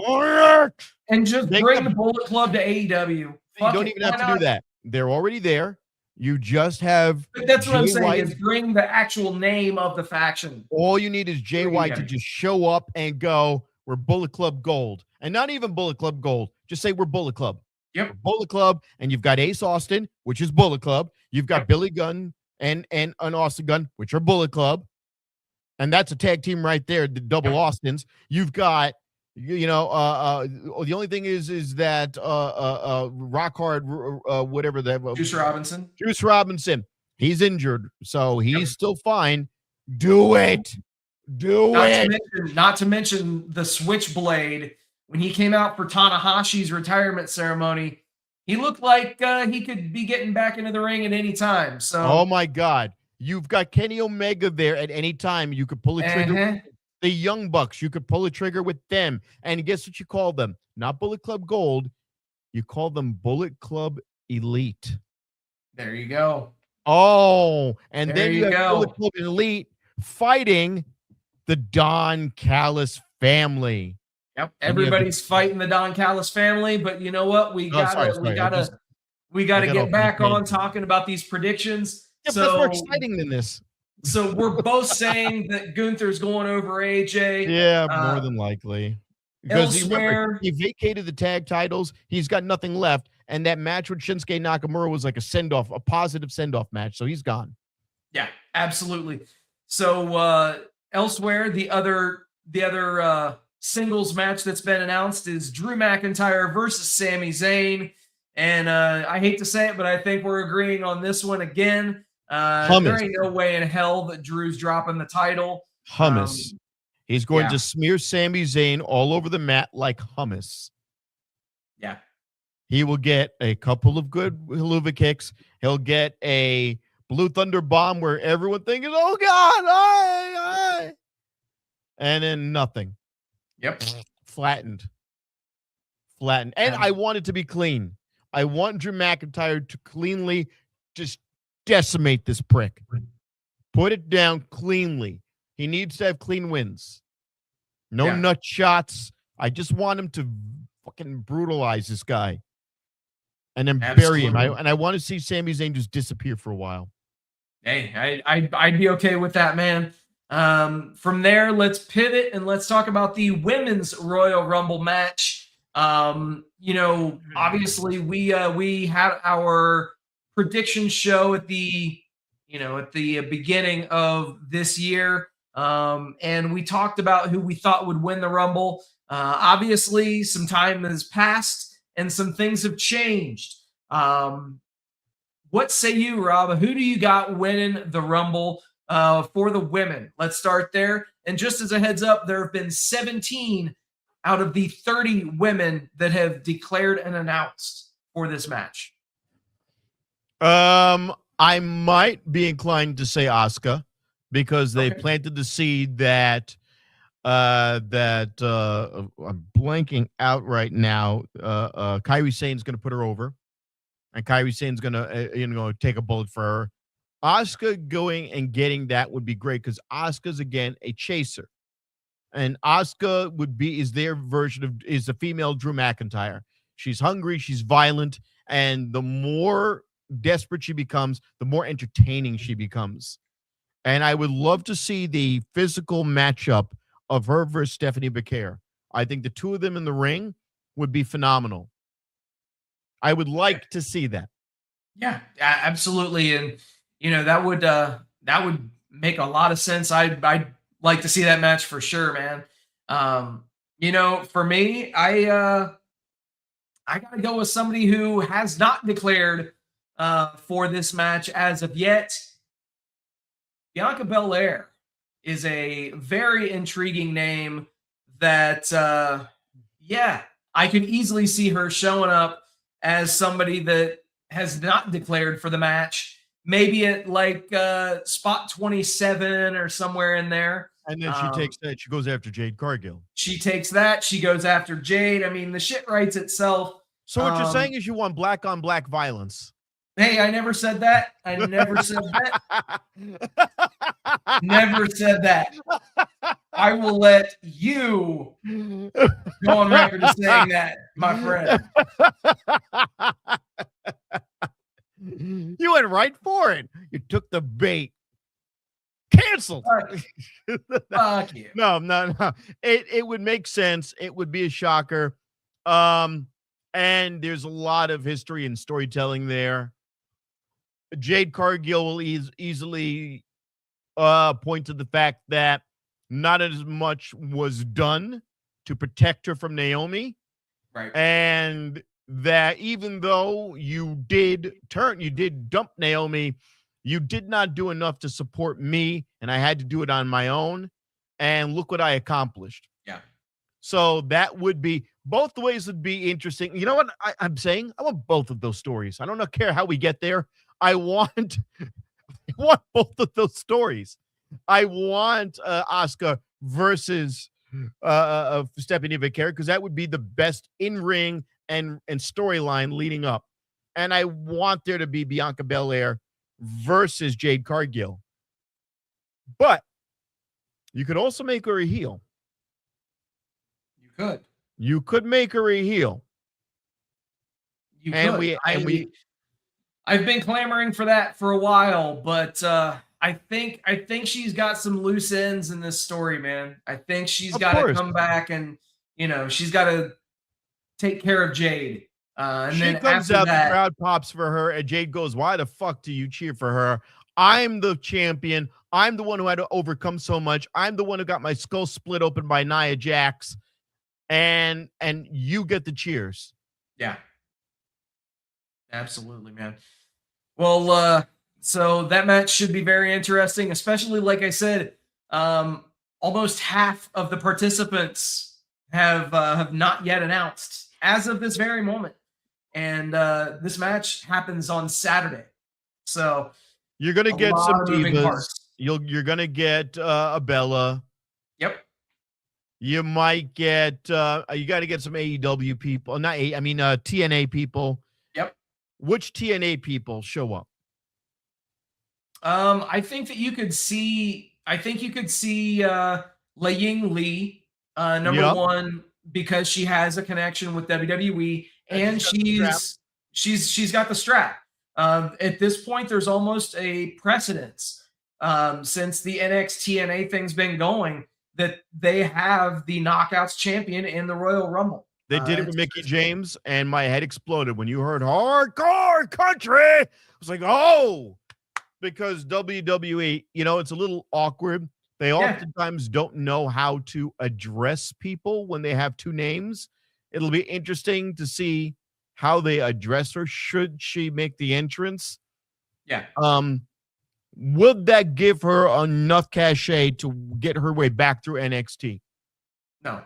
and just bring the Bullet Club to AEW? You don't even have to do that. They're already there. You just have But that's what I'm Jay saying White. is bring the actual name of the faction. All you need is Jay White to just show up and go, we're Bullet Club Gold. And not even Bullet Club Gold. Just say we're Bullet Club. Yep. We're Bullet Club. And you've got Ace Austin, which is Bullet Club. You've got Billy Gunn and Austin Gunn, which are Bullet Club. And that's a tag team right there, the double Austins. You've got, the only thing is that Rock Hard, whatever that Juice Robinson, he's injured, so he's still fine. Do it. Not to mention the Switchblade. When he came out for Tanahashi's retirement ceremony, he looked like he could be getting back into the ring at any time. So, oh my God, you've got Kenny Omega there at any time. You could pull a trigger. The Young Bucks, you could pull a trigger with them. And guess what you call them? Not Bullet Club Gold. You call them Bullet Club Elite. There you go. Oh, and there then you have Bullet Club Elite fighting the Don Callis family. Yep. Everybody's fighting the Don Callis family, but you know what? We gotta get back on talking about these predictions. Yeah, so, that's more exciting than this. So we're both saying that Gunther's going over AJ. Yeah, more than likely. Because he vacated the tag titles. He's got nothing left. And that match with Shinsuke Nakamura was like a send-off, a positive send-off match. So he's gone. Yeah, absolutely. So elsewhere, the other singles match that's been announced is Drew McIntyre versus Sami Zayn. And I hate to say it, but I think we're agreeing on this one again. There ain't no way in hell that Drew's dropping the title. Hummus. He's going to smear Sami Zayn all over the mat like hummus. Yeah. He will get a couple of good haluva kicks. He'll get a Blue Thunder bomb where everyone thinks, oh God, and then nothing. Yep. Flattened. And I want it to be clean. I want Drew McIntyre to cleanly just decimate this prick. Put it down cleanly. He needs to have clean wins. No nut shots. I just want him to fucking brutalize this guy. And then bury him. I want to see Sami Zayn just disappear for a while. Hey, I'd be okay with that, man. From there, let's pivot and let's talk about the women's Royal Rumble match. Obviously we had our prediction show at the beginning of this year. And we talked about who we thought would win the Rumble. Obviously some time has passed and some things have changed. What say you, Rob? Who do you got winning the Rumble for the women? Let's start there. And just as a heads up, there have been 17 out of the 30 women that have declared and announced for this match. I might be inclined to say Asuka because they planted the seed that I'm blanking out right now. Kairi Sane's going to put her over, and Kairi Sane's going to take a bullet for her. Asuka going and getting that would be great because Asuka's again a chaser, and Asuka is their version is the female Drew McIntyre. She's hungry, she's violent, and the more desperate she becomes, the more entertaining she becomes. And I would love to see the physical matchup of her versus Stephanie Becerra. I think the two of them in the ring would be phenomenal. I would like to see that. Yeah, absolutely. And that would make a lot of sense. I'd like to see that match for sure, man. For me, I gotta go with somebody who has not declared for this match as of yet. Bianca Belair is a very intriguing name that, I could easily see her showing up as somebody that has not declared for the match, maybe at like spot 27 or somewhere in there. And then she takes that. She goes after Jade Cargill. She takes that. She goes after Jade. I mean, the shit writes itself. So what you're saying is you want black on black violence. Hey, I never said that. I never said that. Never said that. I will let you go on record as saying that, my friend. You went right took the bait. Canceled. Fuck you. No. It would make sense. It would be a shocker. And there's a lot of history and storytelling there. Jade Cargill will easily point to the fact that not as much was done to protect her from Naomi. Right. And that even though you did dump Naomi, you did not do enough to support me, and I had to do it on my own. And look what I accomplished. Yeah. So that would be, both ways would be interesting. You know what I'm saying? I want both of those stories. I don't care how we get there. I want both of those stories. I want Asuka versus Stephanie Vaquer, because that would be the best in-ring and storyline leading up. And I want there to be Bianca Belair versus Jade Cargill. But you could also make her a heel. You could make her a heel. I've been clamoring for that for a while, but I think she's got some loose ends in this story, man. I think she's got to come back and, she's got to take care of Jade. And she then comes after out, that, the crowd pops for her, and Jade goes, "Why the fuck do you cheer for her? I'm the champion. I'm the one who had to overcome so much. I'm the one who got my skull split open by Nia Jax, and you get the cheers." Yeah. Absolutely, man. Well, so that match should be very interesting, especially, like I said, almost half of the participants have not yet announced as of this very moment. And this match happens on Saturday. So you're going to get some divas. You're going to get a Bella. Yep. You might get you got to get some AEW people. TNA people. Yep. Which TNA people show up? I think you could see Lei Ying Lee, number one, because she has a connection with WWE, and she's got the strap. At this point, there's almost a precedence since the NXT TNA thing's been going that they have the Knockouts champion in the Royal Rumble. They did it with Mickie James, and my head exploded when you heard Hardcore Country. I was like, oh, because WWE, it's a little awkward. They oftentimes don't know how to address people when they have two names. It'll be interesting to see how they address her should she make the entrance. Yeah. Would that give her enough cachet to get her way back through NXT? No,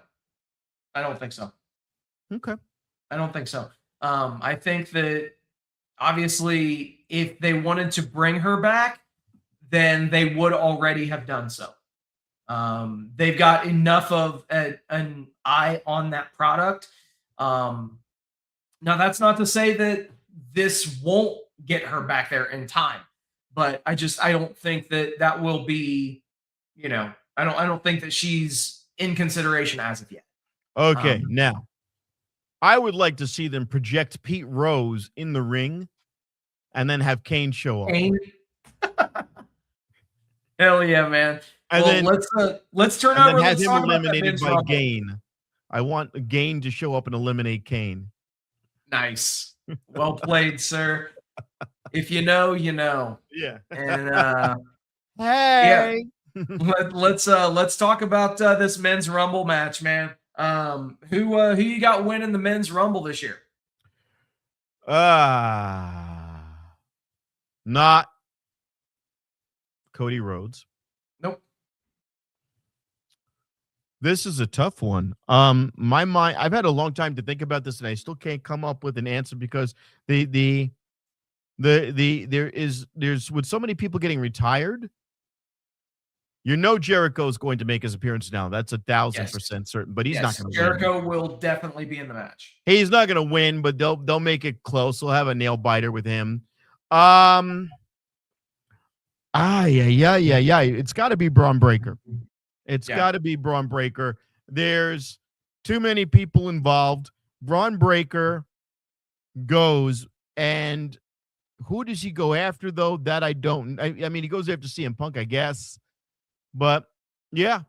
I don't think so. Okay. I don't think so. I think that obviously if they wanted to bring her back, then they would already have done so. They've got enough of an eye on that product. Now, that's not to say that this won't get her back there in time, but I don't think that will be, I don't think that she's in consideration as of yet. Okay. Now, I would like to see them project Pete Rose in the ring and then have Kane show up. Kane? Hell yeah, man. And then let's turn over. And have him eliminated by Gain. I want Gain to show up and eliminate Kane. Nice. Well played, sir. If you know, you know. Yeah. And hey. Yeah. Let's talk about this men's Rumble match, man. Who you got winning the men's Rumble this year? Not Cody Rhodes. Nope. This is a tough one. My mind, I've had a long time to think about this, and I still can't come up with an answer because there's with so many people getting retired. Jericho is going to make his appearance now. That's 1,000% certain, but he's not going to win. Jericho will definitely be in the match. He's not going to win, but they'll make it close. They'll have a nail biter with him. It's got to be Braun Breaker. It's got to be Braun Breaker. There's too many people involved. Braun Breaker goes, and Who does he go after, though? That I don't. I mean, he goes after CM Punk, I guess. But, yeah,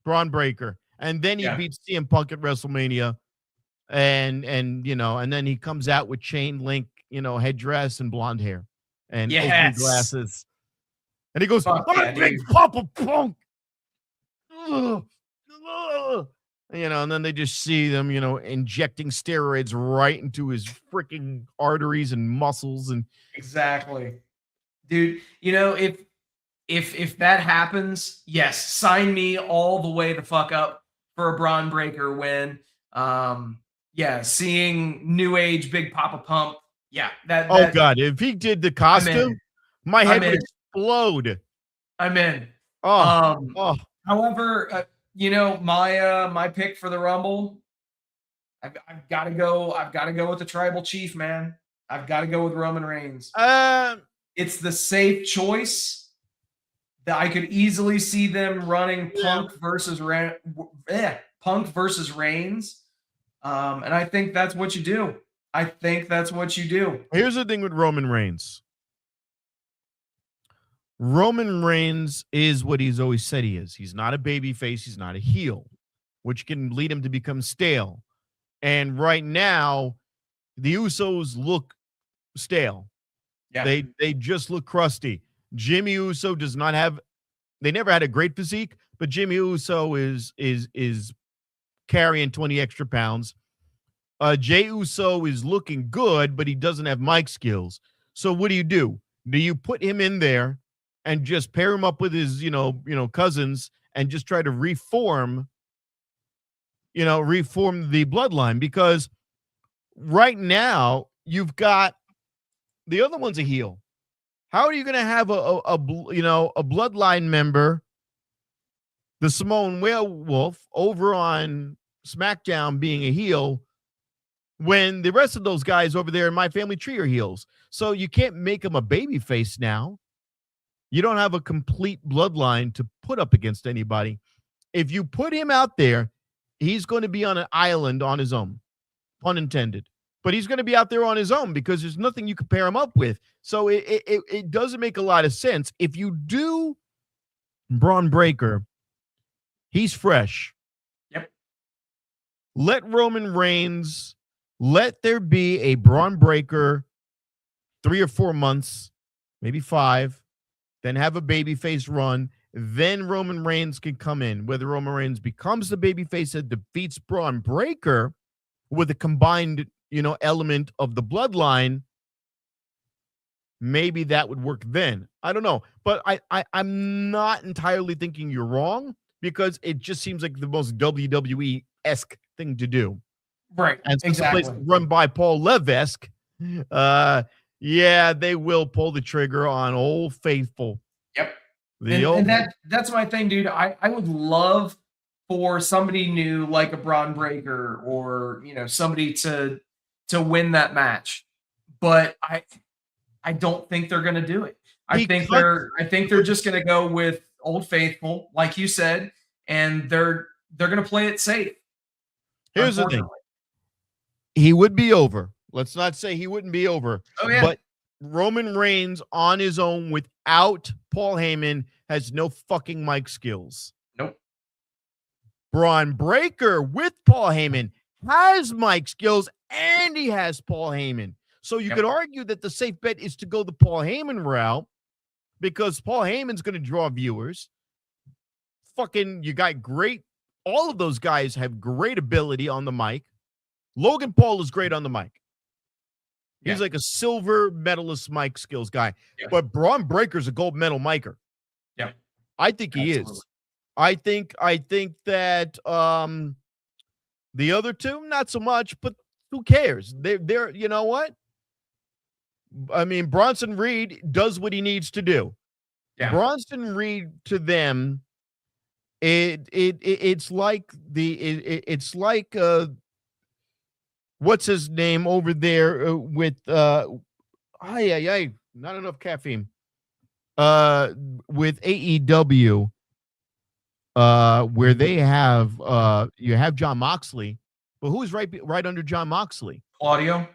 Braun Breaker. And then he Yeah. beats CM Punk at WrestleMania. And then he comes out with chain link, headdress and blonde hair and Oakley Yes. glasses. And he goes, Fuck I'm yeah, a big dude. Papa Punk. Ugh. Ugh. And then they just see them, injecting steroids right into his freaking arteries and muscles. And Exactly. Dude, if that happens, yes, sign me all the way the fuck up for a Braun Breaker win. Yeah, seeing New Age Big Papa Pump. Yeah, oh God, if he did the costume, my head I'm would in. explode. I'm in. Oh, However, my pick for the Rumble, I've got to go. I've got to go with the Tribal Chief, man. I've got to go with Roman Reigns. It's the safe choice. That I could easily see them running Punk versus Reigns. And I think that's what you do. Here's the thing with Roman Reigns. Roman Reigns is what he's always said he is. He's not a babyface. He's not a heel, which can lead him to become stale. And right now, the Usos look stale. Yeah. They just look crusty. Jimmy Uso does not have. They never had a great physique, but Jimmy Uso is carrying 20 extra pounds. Jey Uso is looking good, but he doesn't have mic skills. So what do? Do you put him in there and just pair him up with his, cousins and just try to reform the bloodline? Because right now you've got the other one's a heel. How are you going to have a bloodline member, the Samoan Werewolf, over on SmackDown being a heel when the rest of those guys over there in My Family Tree are heels? So you can't make him a babyface now. You don't have a complete bloodline to put up against anybody. If you put him out there, he's going to be on an island on his own, pun intended. But he's going to be out there on his own because there's nothing you can pair him up with. So it doesn't make a lot of sense. If you do Braun Breaker, he's fresh. Yep. Let Roman Reigns, let there be a Braun Breaker 3 or 4 months, maybe 5, then have a babyface run. Then Roman Reigns can come in. Whether Roman Reigns becomes the babyface that defeats Braun Breaker with a combined element of the bloodline, maybe that would work then. I don't know. But I'm not entirely thinking you're wrong because it just seems like the most WWE-esque thing to do. Right. And since exactly. the place run by Paul Levesque, they will pull the trigger on Old Faithful. Yep. And that's my thing, dude. I would love for somebody new like a Braun Breaker or somebody to win that match, but I don't think they're going to do it. I think they're just going to go with Old Faithful, like you said, and they're going to play it safe. Here's the thing: he would be over. Let's not say he wouldn't be over. Oh yeah, but Roman Reigns on his own without Paul Heyman has no fucking mic skills. Nope. Braun Breaker with Paul Heyman has mic skills and he has Paul Heyman. So you could argue that the safe bet is to go the Paul Heyman route because Paul Heyman's going to draw viewers. You got great. All of those guys have great ability on the mic. Logan Paul is great on the mic. He's like a silver medalist mic skills guy. Yeah. But Braun Breaker's a gold medal micer. Yeah. I think he is. I think that the other two, not so much, but who cares? They're you know what? I mean, Bronson Reed does what he needs to do. Yeah. Bronson Reed to them, it's like what's his name over there with not enough caffeine. With AEW, where they have you have Jon Moxley, but who's right under Jon Moxley? Claudio.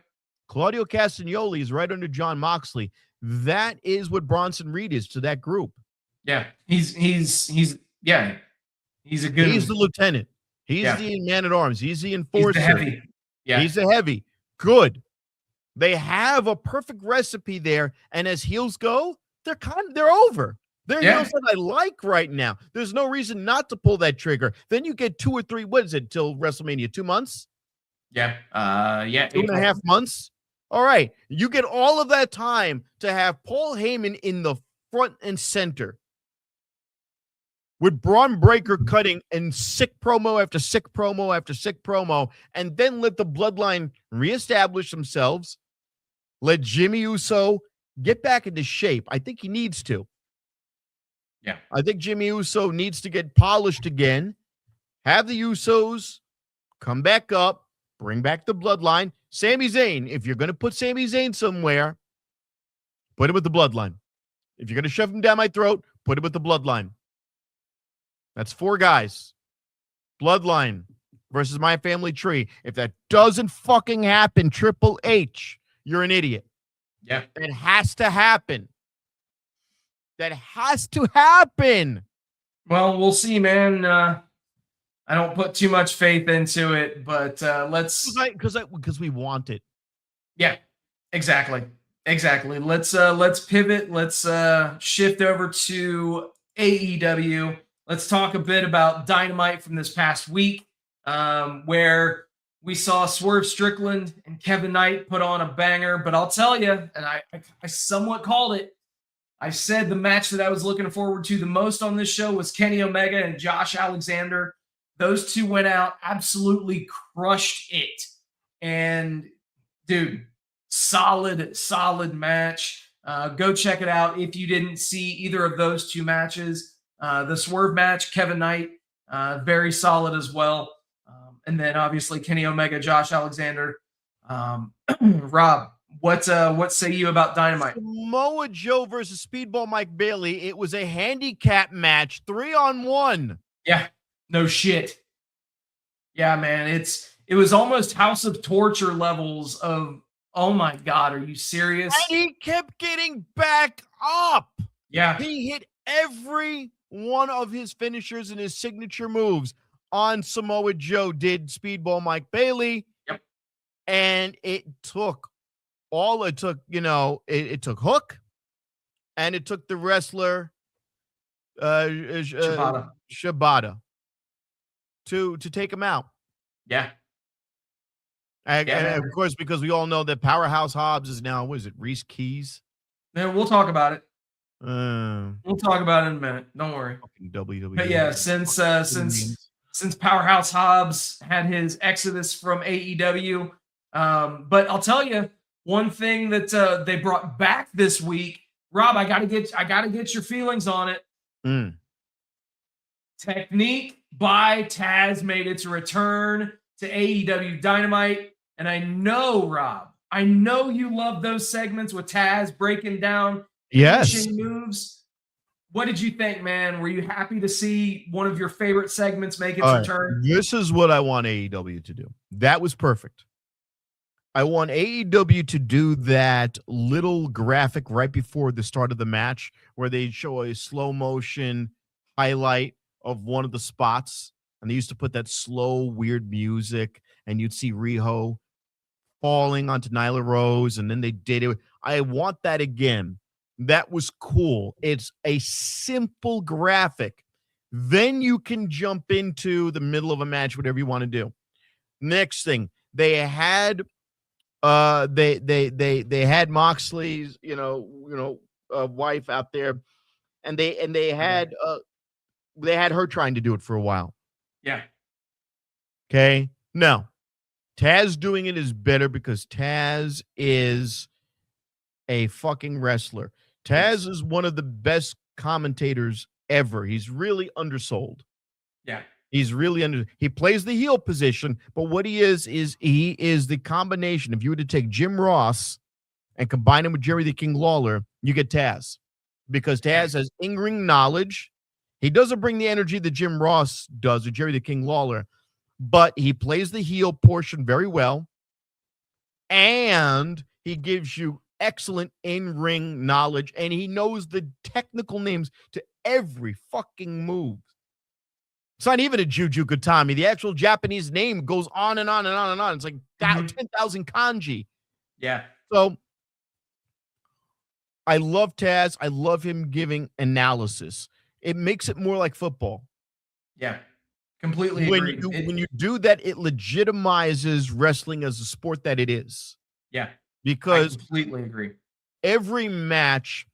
Claudio Castagnoli is right under John Moxley. That is what Bronson Reed is to that group. Yeah, he's yeah, he's a good. He's the lieutenant. He's Yeah. the man at arms. He's the He's enforcer. the heavy. Yeah, He's the heavy. Good. They have a perfect recipe there, and as heels go, they're over. They're Yeah. heels that I like right now. There's no reason not to pull that trigger. Then you get 2 or 3. What is it till WrestleMania? 2 months? yeah, 2.5 months. All right. You get all of that time to have Paul Heyman in the front and center with Braun Breaker cutting and sick promo after sick promo after sick promo, and then let the bloodline reestablish themselves. Let Jimmy Uso get back into shape. I think he needs to. Yeah. I think Jimmy Uso needs to get polished again. Have the Usos come back up, bring back the bloodline. Sami Zayn, if you're going to put Sami Zayn somewhere, put him with the bloodline. If you're going to shove him down my throat, put him with the bloodline. That's 4 guys. Bloodline versus My Family Tree. If that doesn't fucking happen, Triple H, you're an idiot. Yeah. That has to happen. That has to happen. Well, we'll see, man. I don't put too much faith into it, but let's. Because we want it. Yeah, exactly. Let's pivot. Let's shift over to AEW. Let's talk a bit about Dynamite from this past week, where we saw Swerve Strickland and Kevin Knight put on a banger. But I'll tell you, and I somewhat called it. I said the match that I was looking forward to the most on this show was Kenny Omega and Josh Alexander. Those two went out, absolutely crushed it. And dude, solid match. Go check it out if you didn't see either of those two matches. The Swerve match, Kevin Knight, very solid as well. And then obviously Kenny Omega, Josh Alexander. Rob, what say you about Dynamite? Samoa Joe versus Speedball Mike Bailey. It was a handicap match, 3-on-1. Yeah, no shit. Yeah, man, it was almost House of Torture levels of, oh my God, are you serious? And he kept getting back up. Yeah. He hit every one of his finishers and his signature moves on Samoa Joe, did Speedball Mike Bailey. Yep. And it took Hook, and it took the wrestler Shibata to take him out. Yeah. And of course, because we all know that Powerhouse Hobbs is now, what is it, Reese Keys? Man, we'll talk about it. Fucking We'll talk about it in a minute. Don't worry. WWE. But yeah, since Powerhouse Hobbs had his exodus from AEW, but I'll tell you one thing that they brought back this week, Rob. I gotta get your feelings on it. Technique by Taz made its return to AEW Dynamite, and I know, Rob, I know you love those segments with Taz breaking down finishing moves. What did you think, man? Were you happy to see one of your favorite segments make its return? This is what I want AEW to do. That was perfect. I want AEW to do that little graphic right before the start of the match where they show a slow motion highlight of one of the spots. And they used to put that slow, weird music, and you'd see Riho falling onto Nyla Rose, and then they did it. I want that again. That was cool. It's a simple graphic. Then you can jump into the middle of a match, whatever you want to do. Next thing, they had they had Moxley's wife out there, and they had her trying to do it for a while. Yeah. Okay. No. Taz doing it is better because Taz is a fucking wrestler. Taz is one of the best commentators ever. He's really undersold. Yeah. He's really he plays the heel position, but what he is he is the combination. If you were to take Jim Ross and combine him with Jerry the King Lawler, you get Taz. Because Taz has in-ring knowledge. He doesn't bring the energy that Jim Ross does with Jerry the King Lawler, but he plays the heel portion very well. and he gives you excellent in-ring knowledge, and he knows the technical names to every fucking move. It's not even a Juju Gatami. The actual Japanese name goes on and on and on and on. It's like 10,000 kanji. Yeah. So I love Taz. I love him giving analysis. It makes it more like football. Yeah. Completely When agree. you do that, it legitimizes wrestling as a sport that it is. Yeah. I Because completely agree. every match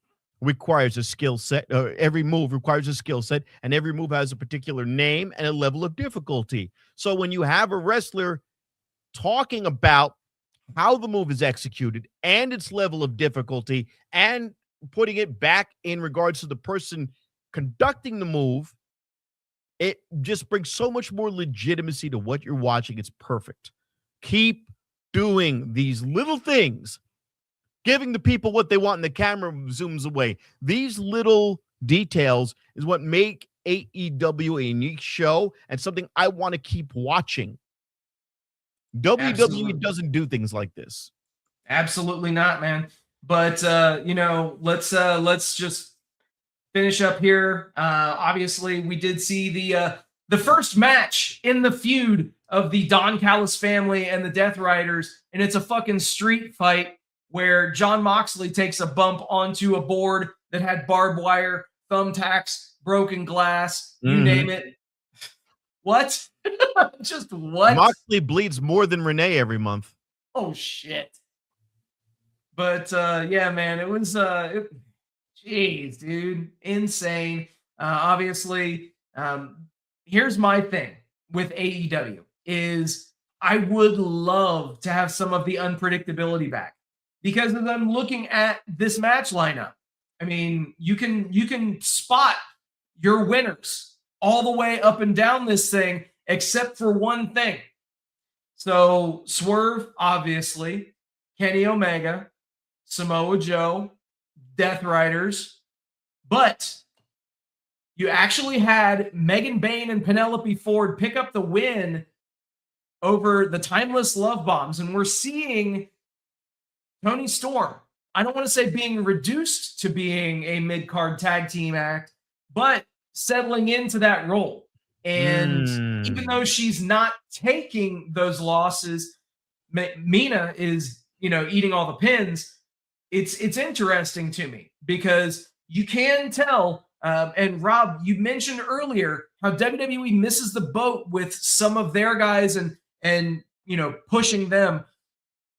requires a skill set. Every move requires a skill set, and every move has a particular name and a level of difficulty. So when you have a wrestler talking about how the move is executed and its level of difficulty and putting it back in regards to the person conducting the move, it just brings so much more legitimacy to what you're watching. It's perfect. Keep doing these little things, giving the people what they want, and the camera zooms away. These little details is what make AEW a unique show and something I want to keep watching. WWE Absolutely. doesn't do things like this. Absolutely not, man. But let's just finish up here. Obviously, we did see the first match in the feud of the Don Callis family and the Death Riders, and it's a fucking street fight where John Moxley takes a bump onto a board that had barbed wire, thumbtacks, broken glass, you name it. What? Just what? Moxley bleeds more than Renee every month. Oh shit. But yeah, man, it was jeez, dude, insane. Obviously, here's my thing with AEW is I would love to have some of the unpredictability back, because as I'm looking at this match lineup, I mean, you can spot your winners all the way up and down this thing, except for one thing. So Swerve, obviously, Kenny Omega, Samoa Joe, Death Riders, but you actually had Megan Bayne and Penelope Ford pick up the win over the Timeless Love Bombs, and we're seeing Toni Storm, I don't want to say being reduced to being a mid-card tag team act, but settling into that role. And even though she's not taking those losses, Mina is, eating all the pins. It's interesting to me because you can tell, and Rob, you mentioned earlier how WWE misses the boat with some of their guys and pushing them.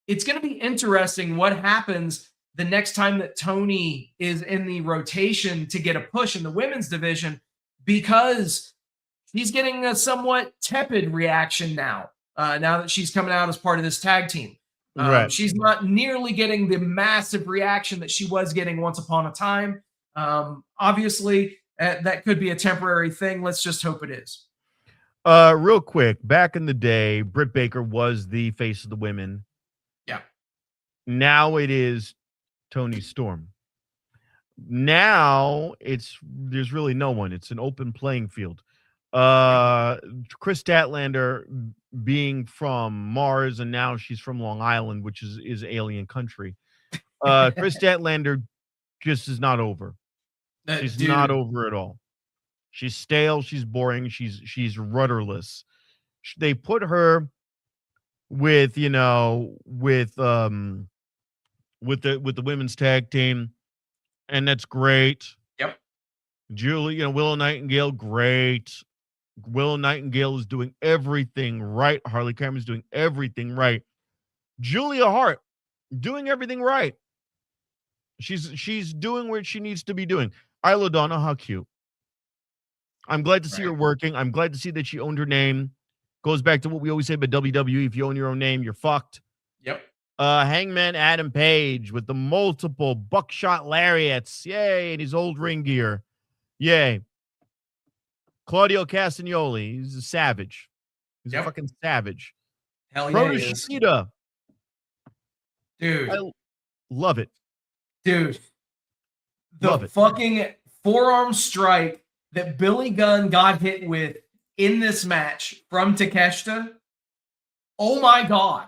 It's going to be interesting what happens the next time that Toni is in the rotation to get a push in the women's division, because he's getting a somewhat tepid reaction now that she's coming out as part of this tag team. Right. She's not nearly getting the massive reaction that she was getting once upon a time. Obviously, that could be a temporary thing. Let's just hope it is. Real quick, back in the day, Britt Baker was the face of the women. Yeah. Now it is Toni Storm. Now there's really no one. It's an open playing field. Chris Statlander being from Mars, and now she's from Long Island, which is alien country. Chris Statlander just is not over. She's not over at all. She's stale. She's boring. She's rudderless. They put her with the women's tag team, and that's great. Yep. Julie, Willow Nightingale, great. Willow Nightingale is doing everything right. Harley Cameron's doing everything right. Julia Hart doing everything right. She's doing what she needs to be doing. Isla Donna, how cute. I'm glad to see her working. I'm glad to see that she owned her name. Goes back to what we always say about WWE. If you own your own name, you're fucked. Yep. Hangman Adam Page with the multiple buckshot lariats. Yay. And his old ring gear. Yay. Claudio Castagnoli. He's a savage. He's a fucking savage. Hell yeah. Shida. Dude. I love it. Dude. The fucking forearm strike that Billy Gunn got hit with in this match from Takeshita. Oh my God.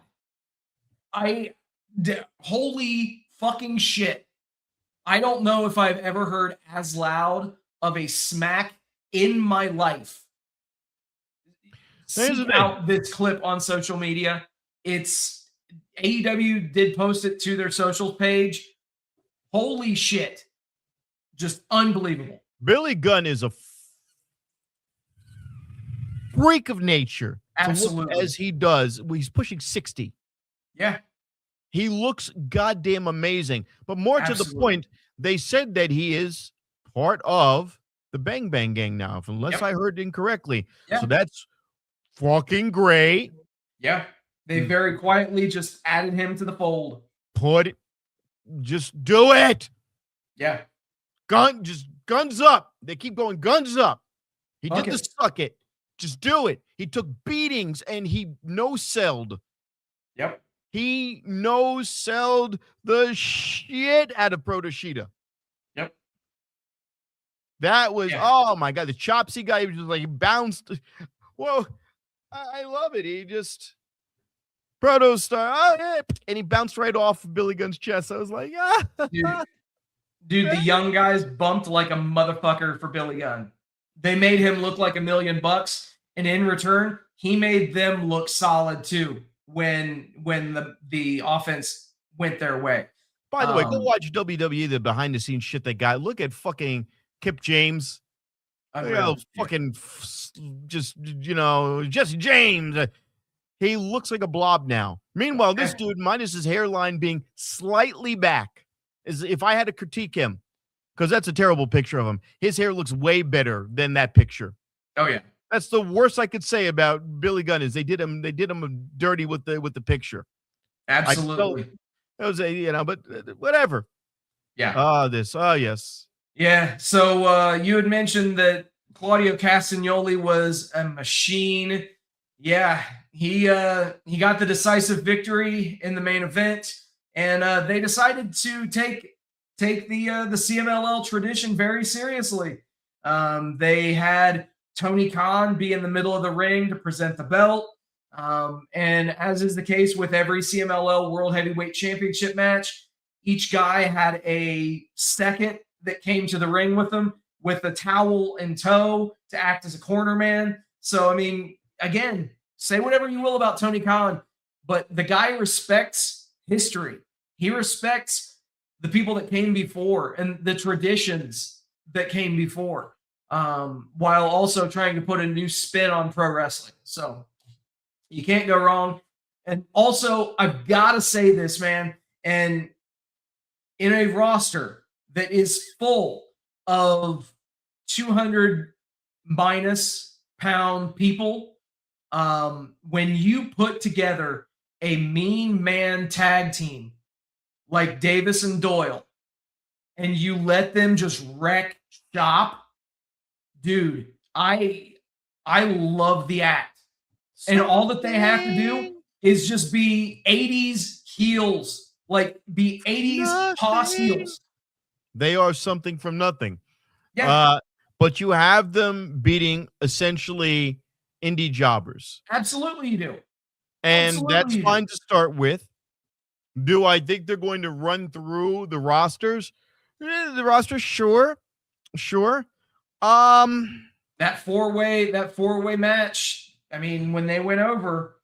I Holy fucking shit. I don't know if I've ever heard as loud of a smack in my life. Here's the Seek thing. out this clip on social media. It's AEW did post it to their socials page. Holy shit. Just unbelievable. Billy Gunn is a freak of nature. To look Absolutely. as he does. He's pushing 60. Yeah. He looks goddamn amazing. But more to the Absolutely. point, they said that he is part of the Bang Bang Gang now, unless Yep. I heard incorrectly. Yeah. So that's fucking great. Yeah. They very quietly just added him to the fold. Just do it. Yeah. Guns up. They keep going guns up. He Fuck did the it. suck it. Just do it. He took beatings and he no-selled. Yep. He no-selled the shit out of Protoshita. Yep. That was, Yeah. oh my God, the Chopsy guy was just like bounced. Whoa, I love it. He just, Proto Star, oh yeah, and he bounced right off Billy Gunn's chest. I was like, Dude, the young guys bumped like a motherfucker for Billy Gunn. They made him look like $1 million, and in return, he made them look solid too when the offense went their way. By the way, go watch WWE, the behind the scenes shit they got. Look at fucking Kip James. Unreal. Fucking just, Jesse James. He looks like a blob now. Meanwhile, this dude, minus his hairline being slightly back, is if I had to critique him, because that's a terrible picture of him. His hair looks way better than that picture. Oh yeah. That's the worst I could say about Billy Gunn is they did him dirty with the picture. Absolutely. It was but whatever. Yeah. Yes. Yeah. So you had mentioned that Claudio Castagnoli was a machine. Yeah, he got the decisive victory in the main event, and they decided to take the CMLL tradition very seriously. They had Tony Khan be in the middle of the ring to present the belt. And as is the case with every CMLL World Heavyweight Championship match, each guy had a second that came to the ring with them with a towel in tow to act as a corner man. So, I mean, again, say whatever you will about Tony Khan, but the guy respects history. He respects the people that came before and the traditions that came before, while also trying to put a new spin on pro wrestling. So you can't go wrong. And also, I've got to say this, man, and in a roster that is full of 200 minus pound people, when you put together a mean man tag team like Davis and Doyle, and you let them just wreck shop, dude, I love the act. And all that they have to do is just be 80s heels, like be 80s toss heels. They are something from nothing. Yeah. But you have them beating essentially indie jobbers. Absolutely you do. And Absolutely that's you fine do. to start with. Do I think they're going to run through the rosters? The roster, sure. That four-way match, I mean, when they went over,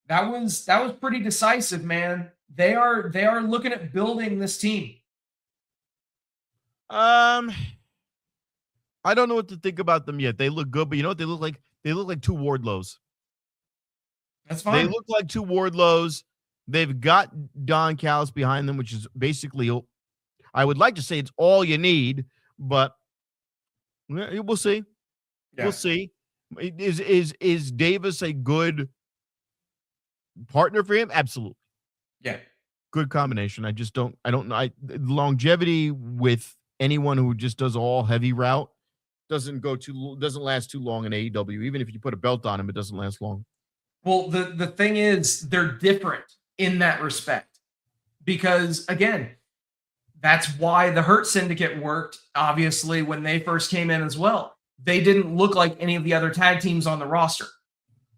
that was pretty decisive, man. They are looking at building this team. I don't know what to think about them yet. They look good, but you know what they look like? They look like two Wardlows. That's fine. They look like two Wardlows. They've got Don Callis behind them, which is basically, I would like to say it's all you need, but we'll see. Yeah. We'll see. Is Davis a good partner for him? Absolutely. Yeah. Good combination. I don't know. Longevity with anyone who just does all heavy route doesn't last too long in AEW. Even if you put a belt on him, it doesn't last long. Well, the thing is, they're different in that respect because, again, that's why the Hurt Syndicate worked, obviously, when they first came in as well. They didn't look like any of the other tag teams on the roster.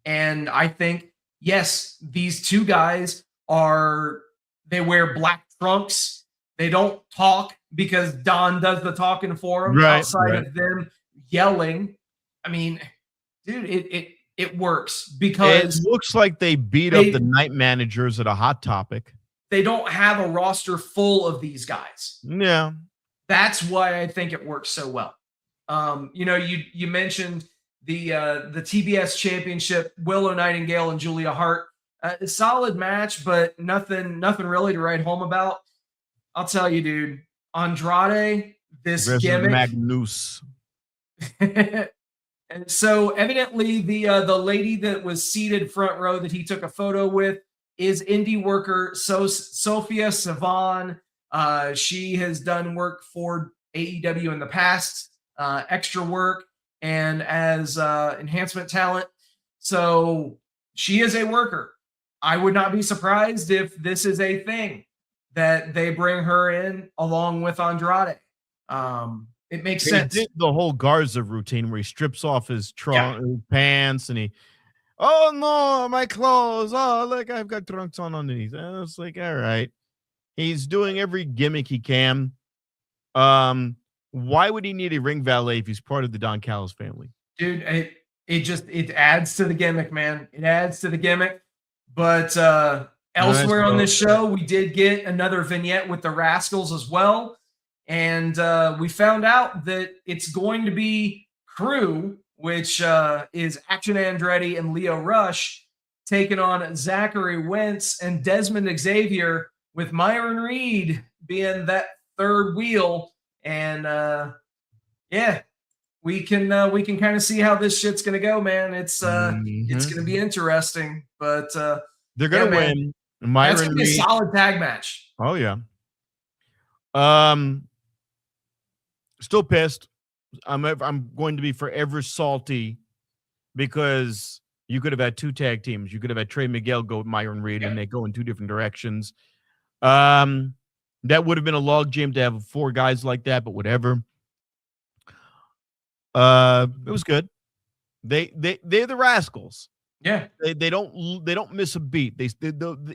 And I think, yes, these two guys are They wear black trunks. They don't talk because Don does the talking for them outside of them yelling. I mean, dude, it works because it looks like they beat up the night managers at a Hot Topic. They don't have a roster full of these guys. Yeah. That's why I think it works so well. You mentioned the TBS championship, Willow Nightingale and Julia Hart. A solid match, but nothing really to write home about. I'll tell you, dude. Andrade, this gimmick. Magnus. And so evidently the lady that was seated front row that he took a photo with is indie worker Sophia Savan. She has done work for AEW in the past, extra work, and as enhancement talent. So she is a worker. I would not be surprised if this is a thing that they bring her in along with Andrade. It makes sense. He did the whole Garza routine where he strips off his pants and oh no, my clothes. Oh, look, I've got trunks on underneath. And it's like, all right. He's doing every gimmick he can. Why would he need a ring valet if he's part of the Don Callis family? Dude, it adds to the gimmick, man. It adds to the gimmick. But elsewhere on this show, we did get another vignette with the Rascals as well. And we found out that it's going to be Crew, which is Action Andretti and Leo Rush, taking on Zachary Wentz and Desmond Xavier, with Myron Reed being that third wheel. And we can kind of see how this shit's gonna go, man. It's gonna be interesting, but they're gonna win. That's gonna be a solid tag match. Oh yeah. Still pissed. I'm going to be forever salty because you could have had two tag teams. You could have had Trey Miguel go with Myron Reed, and they go in two different directions. That would have been a log jam to have four guys like that, but whatever. It was good. They're the Rascals. Yeah. They don't miss a beat. They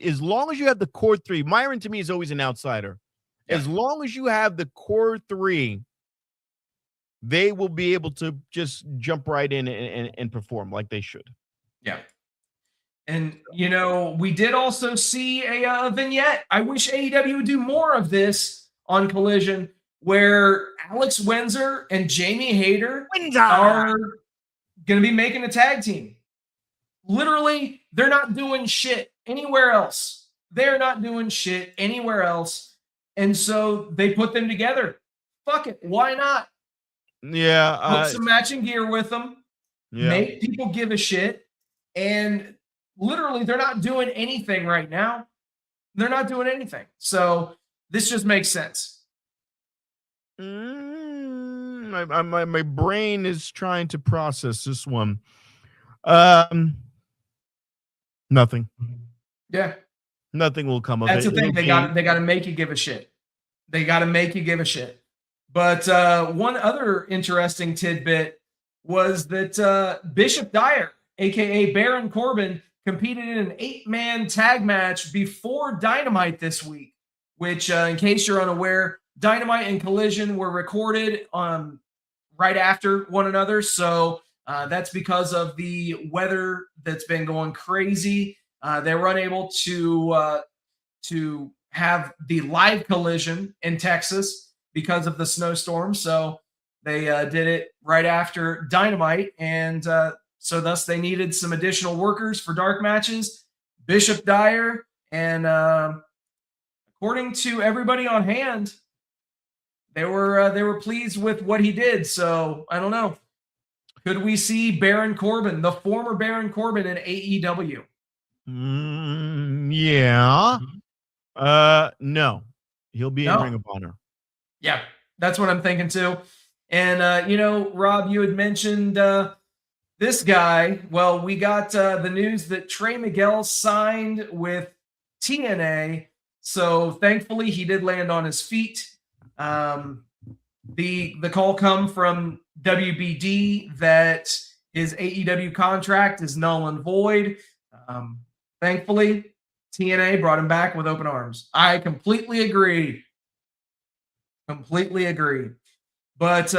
as long as you have the core three. Myron to me is always an outsider. Yeah. As long as you have the core three, they will be able to just jump right in and perform like they should. Yeah. And, we did also see a vignette. I wish AEW would do more of this on Collision, where Alex Windsor and Jamie Hayter are going to be making a tag team. Literally, they're not doing shit anywhere else. They're not doing shit anywhere else. And so they put them together. Fuck it. Why not? Yeah. Put some matching gear with them. Yeah. Make people give a shit. And literally, they're not doing anything right now. They're not doing anything. So this just makes sense. My brain is trying to process this one. Nothing. Yeah. Nothing will come of it. That's the thing. They got to make you give a shit. They got to make you give a shit. But one other interesting tidbit was that Bishop Dyer, a.k.a. Baron Corbin, competed in an 8-man tag match before Dynamite this week, which, in case you're unaware, Dynamite and Collision were recorded right after one another. So that's because of the weather that's been going crazy. They were unable to have the live Collision in Texas because of the snowstorm. So they did it right after Dynamite. And so thus they needed some additional workers for dark matches. Bishop Dyer, and according to everybody on hand, they were pleased with what he did. So I don't know. Could we see Baron Corbin, the former Baron Corbin, in AEW? Yeah. No. He'll be in Ring of Honor. Yeah, that's what I'm thinking too. And Rob, you had mentioned this guy. Well, we got the news that Trey Miguel signed with TNA. So thankfully, he did land on his feet. The call come from WBD that his AEW contract is null and void. Thankfully, TNA brought him back with open arms. I completely agree. Completely agree. But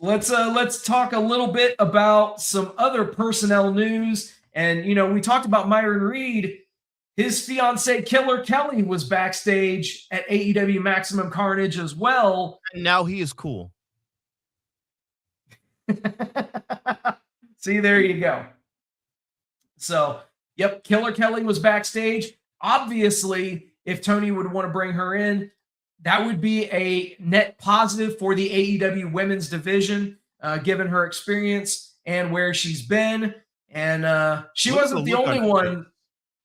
let's talk a little bit about some other personnel news. And we talked about Myron Reed. His fiance Killer Kelly was backstage at AEW Maximum Carnage as well. And now he is cool. See, there you go. So, yep, Killer Kelly was backstage. Obviously, if Tony would want to bring her in, that would be a net positive for the AEW women's division, given her experience and where she's been. And she wasn't the only one.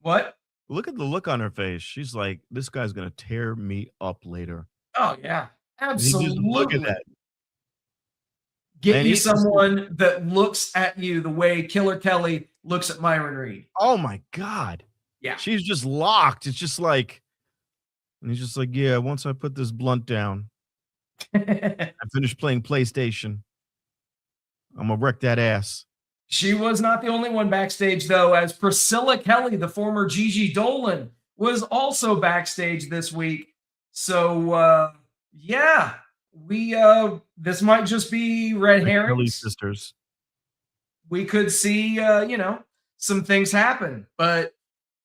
What? Look at the look on her face. She's like, this guy's going to tear me up later. Oh, yeah. Absolutely. Look at that. Get you someone that looks at you the way Killer Kelly looks at Myron Reed. Oh, my God. Yeah. She's just locked. It's just like, and he's just like, yeah, once I put this blunt down, I finish playing PlayStation, I'm going to wreck that ass. She was not the only one backstage, though, as Priscilla Kelly, the former Gigi Dolan, was also backstage this week. So, yeah, this might just be red herrings. Kelly sisters. We could see, some things happen. But,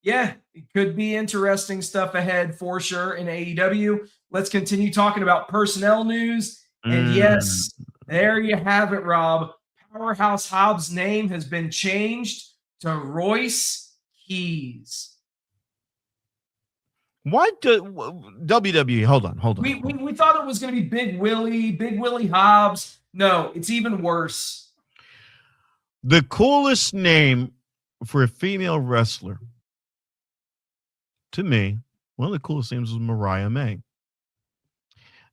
yeah, it could be interesting stuff ahead for sure in AEW. Let's continue talking about personnel news. And, yes, there you have it, Rob. Powerhouse Hobbs' name has been changed to Royce Keys. Why do WWE? Hold on. We thought it was going to be Big Willie Hobbs. No, it's even worse. The coolest name for a female wrestler, to me, one of the coolest names was Mariah May.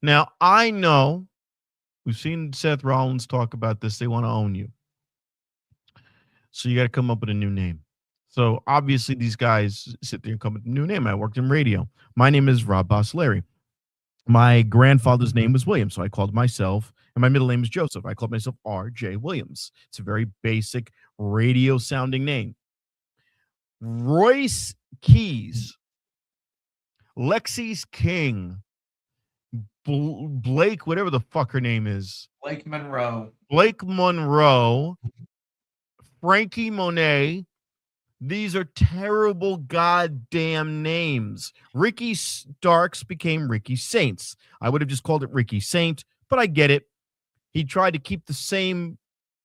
Now, I know we've seen Seth Rollins talk about this. They want to own you. So you got to come up with a new name. So obviously these guys sit there and come up with a new name. I worked in radio. My name is Rob Boslary. My grandfather's name was Williams, so I called myself, and my middle name is Joseph. I called myself R.J. Williams. It's a very basic radio-sounding name. Royce Keys, Lexi's King, Blake, whatever the fuck her name is. Blake Monroe, Frankie Monet. These are terrible goddamn names. Ricky Starks became Ricky Saints. I would have just called it Ricky Saint, but I get it. He tried to keep the same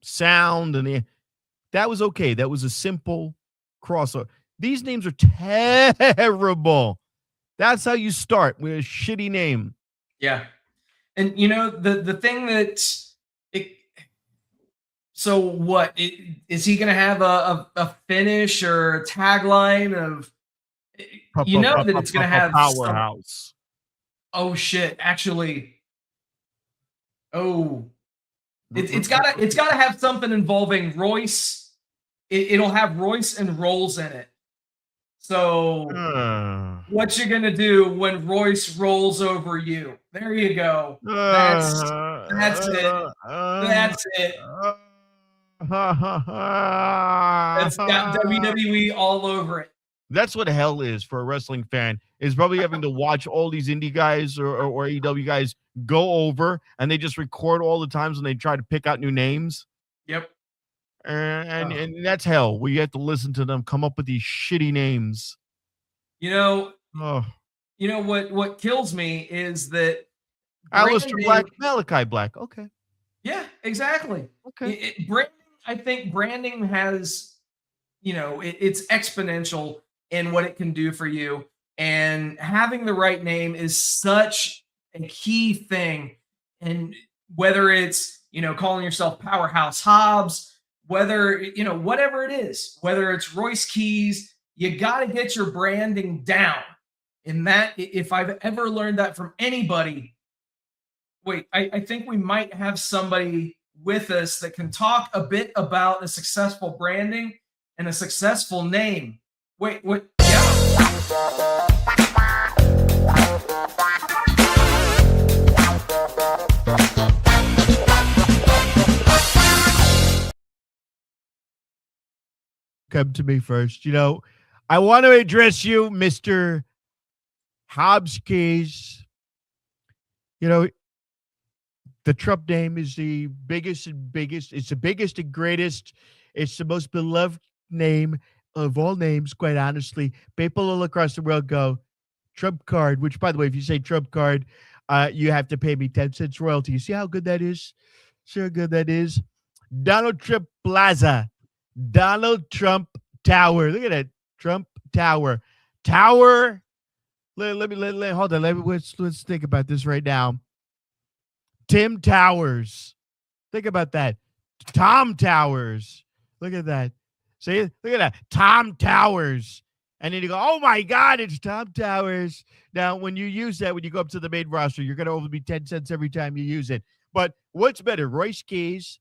sound, and that was okay. That was a simple crossover. These names are terrible. That's how you start with a shitty name. Yeah. And the thing that so what is he going to have a finish or a tagline of that it's going to have powerhouse. Oh shit, actually. Oh. It's got to have something involving Royce. It'll have Royce and Rolls in it. So what you gonna do when Royce rolls over you? There you go. That's it. That's it. That's got WWE all over it. That's what hell is for a wrestling fan, is probably having to watch all these indie guys or AEW guys go over, and they just record all the times when they try to pick out new names. Yep. And that's hell, where you have to listen to them come up with these shitty names. What kills me is that Aleister Black, Malachi Black. Okay. Yeah, exactly. Okay. I think branding has, it's exponential in what it can do for you. And having the right name is such a key thing. And whether it's, calling yourself Powerhouse Hobbs, whether, whatever it is, whether it's Royce Keys, you got to get your branding down. And that, if I've ever learned that from anybody, I think we might have somebody with us that can talk a bit about a successful branding and a successful name. Yeah. Come to me first. I want to address you, Mr. Hobbs Keys. You know, the Trump name is the biggest and biggest. It's the biggest and greatest. It's the most beloved name of all names, quite honestly. People all across the world go, Trump card, which, by the way, if you say Trump card, you have to pay me 10 cents royalty. You see how good that is? See how good that is? Donald Trump Plaza. Donald Trump Tower. Look at that. Trump Tower. Tower. Hold on. Let's think about this right now. Tim Towers. Think about that. Tom Towers. Look at that. See? Look at that. Tom Towers. And then you go, oh my God, it's Tom Towers. Now, when you use that, when you go up to the main roster, you're going to only be 10 cents every time you use it. But what's better? Royce Keys.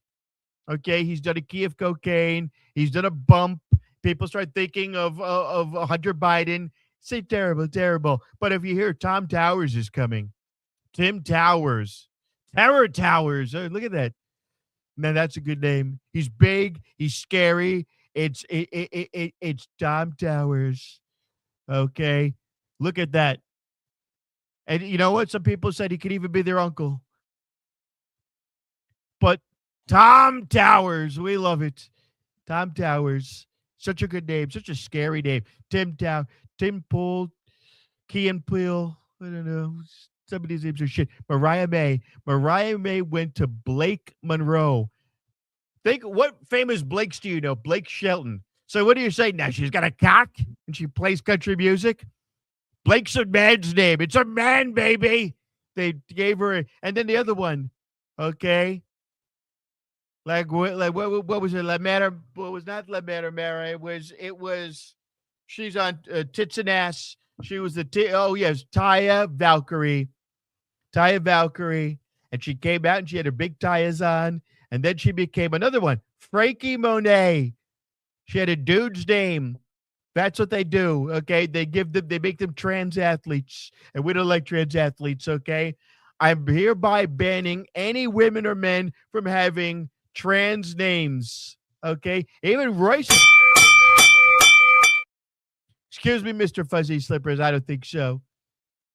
Okay, he's done a key of cocaine. He's done a bump. People start thinking of Hunter Biden. Say terrible, terrible. But if you hear Tom Towers is coming, Tim Towers, Terror Towers. Oh, look at that. Man, that's a good name. He's big. He's scary. It's Tom Towers. Okay, look at that. And you know what? Some people said he could even be their uncle. But Tom Towers, we love it. Tom Towers, such a good name, such a scary name. Tim Pool, Key and Peele. I don't know. Some of these names are shit. Mariah May went to Blake Monroe. Think, what famous Blakes do you know? Blake Shelton. So what do you say now? She's got a cock and she plays country music? Blake's a man's name. It's a man, baby. They gave her, and then the other one, okay? What was it? La Mera, well, it was not La Mera Mera. It was, she's on Tits and Ass. She was Taya Valkyrie. Taya Valkyrie. And she came out and she had her big tires on. And then she became another one, Frankie Monet. She had a dude's name. That's what they do, okay? They make them trans athletes, and we don't like trans athletes, okay? I'm hereby banning any women or men from having trans names, okay? Even Royce. Excuse me, Mr. Fuzzy Slippers. I don't think so.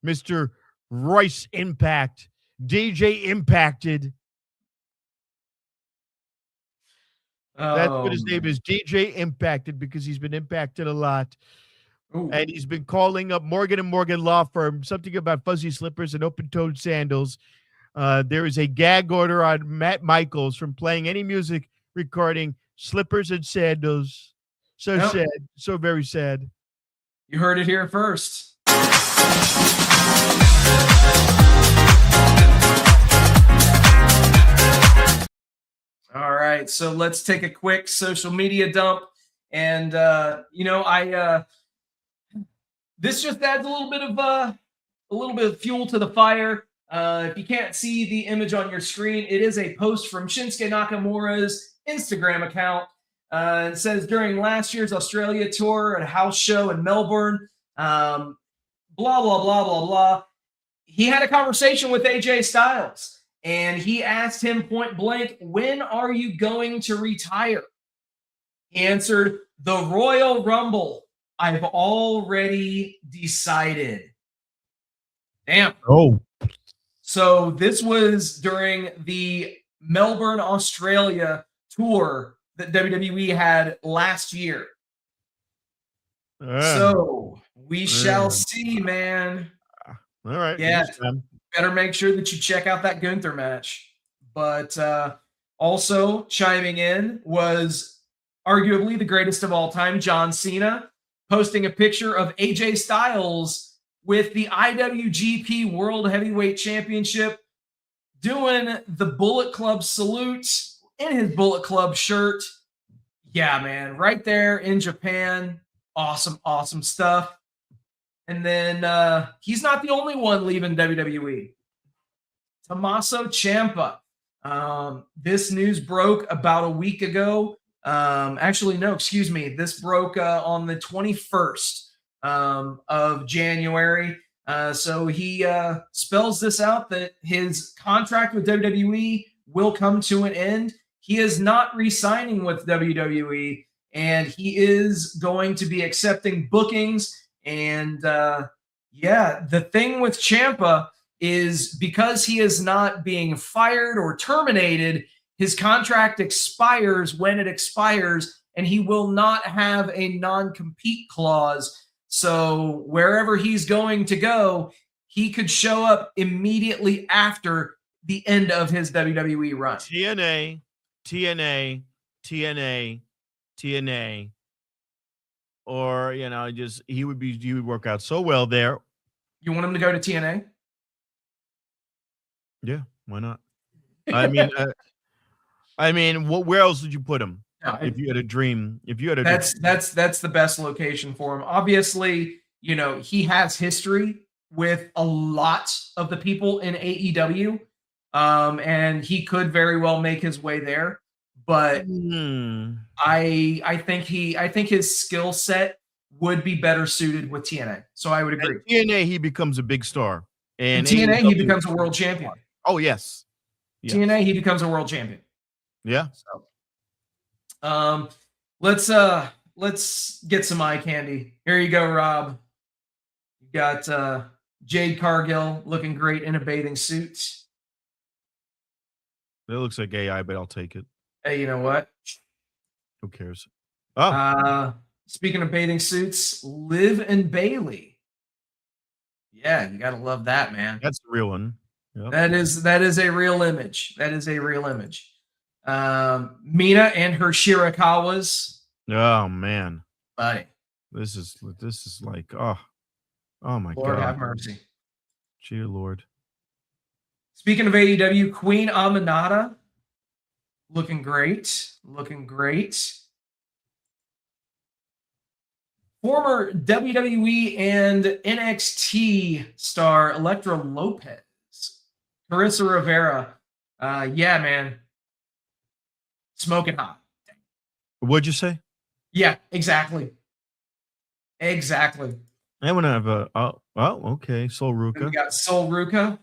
Mr. Royce Impact. DJ Impacted. That's what his name is, DJ Impacted, because he's been impacted a lot. Ooh. And he's been calling up Morgan & Morgan Law Firm, something about fuzzy slippers and open-toed sandals. There is a gag order on Matt Michaels from playing any music regarding slippers and sandals. So sad, so very sad. You heard it here first. All right, so let's take a quick social media dump, and this just adds a little bit of fuel to the fire. If you can't see the image on your screen, it is a post from Shinsuke Nakamura's Instagram account. It says during last year's Australia tour at a house show in Melbourne, blah blah blah blah blah. He had a conversation with AJ Styles. And he asked him point blank, when are you going to retire? He answered, the Royal Rumble. I've already decided. Damn. Oh. So this was during the Melbourne, Australia tour that WWE had last year. So we shall see, man. All right. Yeah. Better make sure that you check out that Gunther match. But also chiming in was arguably the greatest of all time, John Cena, posting a picture of AJ Styles with the IWGP World Heavyweight Championship, doing the Bullet Club salute in his Bullet Club shirt. Yeah, man, right there in Japan. Awesome, awesome stuff. And then he's not the only one leaving WWE. Tommaso Ciampa. This news broke about a week ago. This broke on the 21st of January. So he spells this out that his contract with WWE will come to an end. He is not re-signing with WWE. and he is going to be accepting bookings. And yeah, the thing with Ciampa is because he is not being fired or terminated, his contract expires when it expires, and he will not have a non-compete clause. So wherever he's going to go, he could show up immediately after the end of his WWE run. TNA, TNA, TNA, TNA, or just he would work out so well there. You want him to go to TNA? Yeah, why not? I mean, where else would you put him? If you had a dream, that's the best location for him. Obviously, he has history with a lot of the people in AEW, and he could very well make his way there. But I think his skill set would be better suited with TNA. So I would agree. At TNA, he becomes a big star, and TNA, he becomes a world champion. Oh yes. TNA, he becomes a world champion. Yeah. So, let's get some eye candy. Here you go, Rob. You got Jade Cargill looking great in a bathing suit. That looks like AI, but I'll take it. Hey, you know what? Who cares? Oh. Speaking of bathing suits, Liv and Bailey. Yeah, you gotta love that, man. That's the real one. Yep. That is a real image. That is a real image. Mina and her Shirakawas. Oh man. Buddy. This is like oh my God. Lord have mercy. Dear Lord. Speaking of AEW, Queen Aminata looking great. Looking great. Former WWE and NXT star Elektra Lopez. Carissa Rivera. Yeah, man. Smoking hot. What'd you say? Yeah, exactly. Exactly. I want to have okay. Sol Ruca. We got Sol Ruca.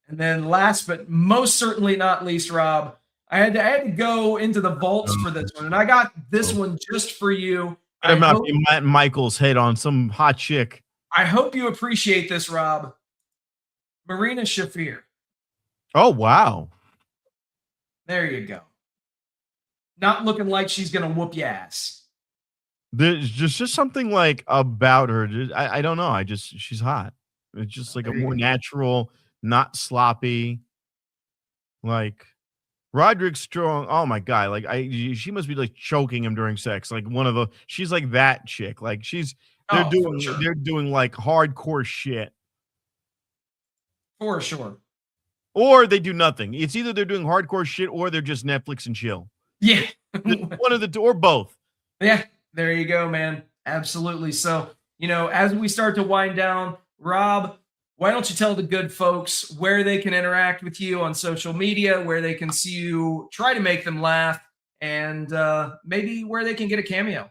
And then last but most certainly not least, Rob, I had to go into the vaults for this one. And I got this one just for you. I'm not Matt Michaels' head on some hot chick. I hope you appreciate this, Rob. Marina Shafir. Oh, wow. There you go. Not looking like she's going to whoop your ass. There's just something like about her. I don't know. She's hot. It's just like a more natural, not sloppy. Like Roderick Strong. Oh my God. Like she must be like choking him during sex. Like she's like that chick. Like they're doing like hardcore shit. For sure. Or they do nothing. It's either they're doing hardcore shit or they're just Netflix and chill. Yeah. One of the two or both. Yeah. There you go, man. Absolutely. So, as we start to wind down, Rob, why don't you tell the good folks where they can interact with you on social media, where they can see you, try to make them laugh, and maybe where they can get a cameo.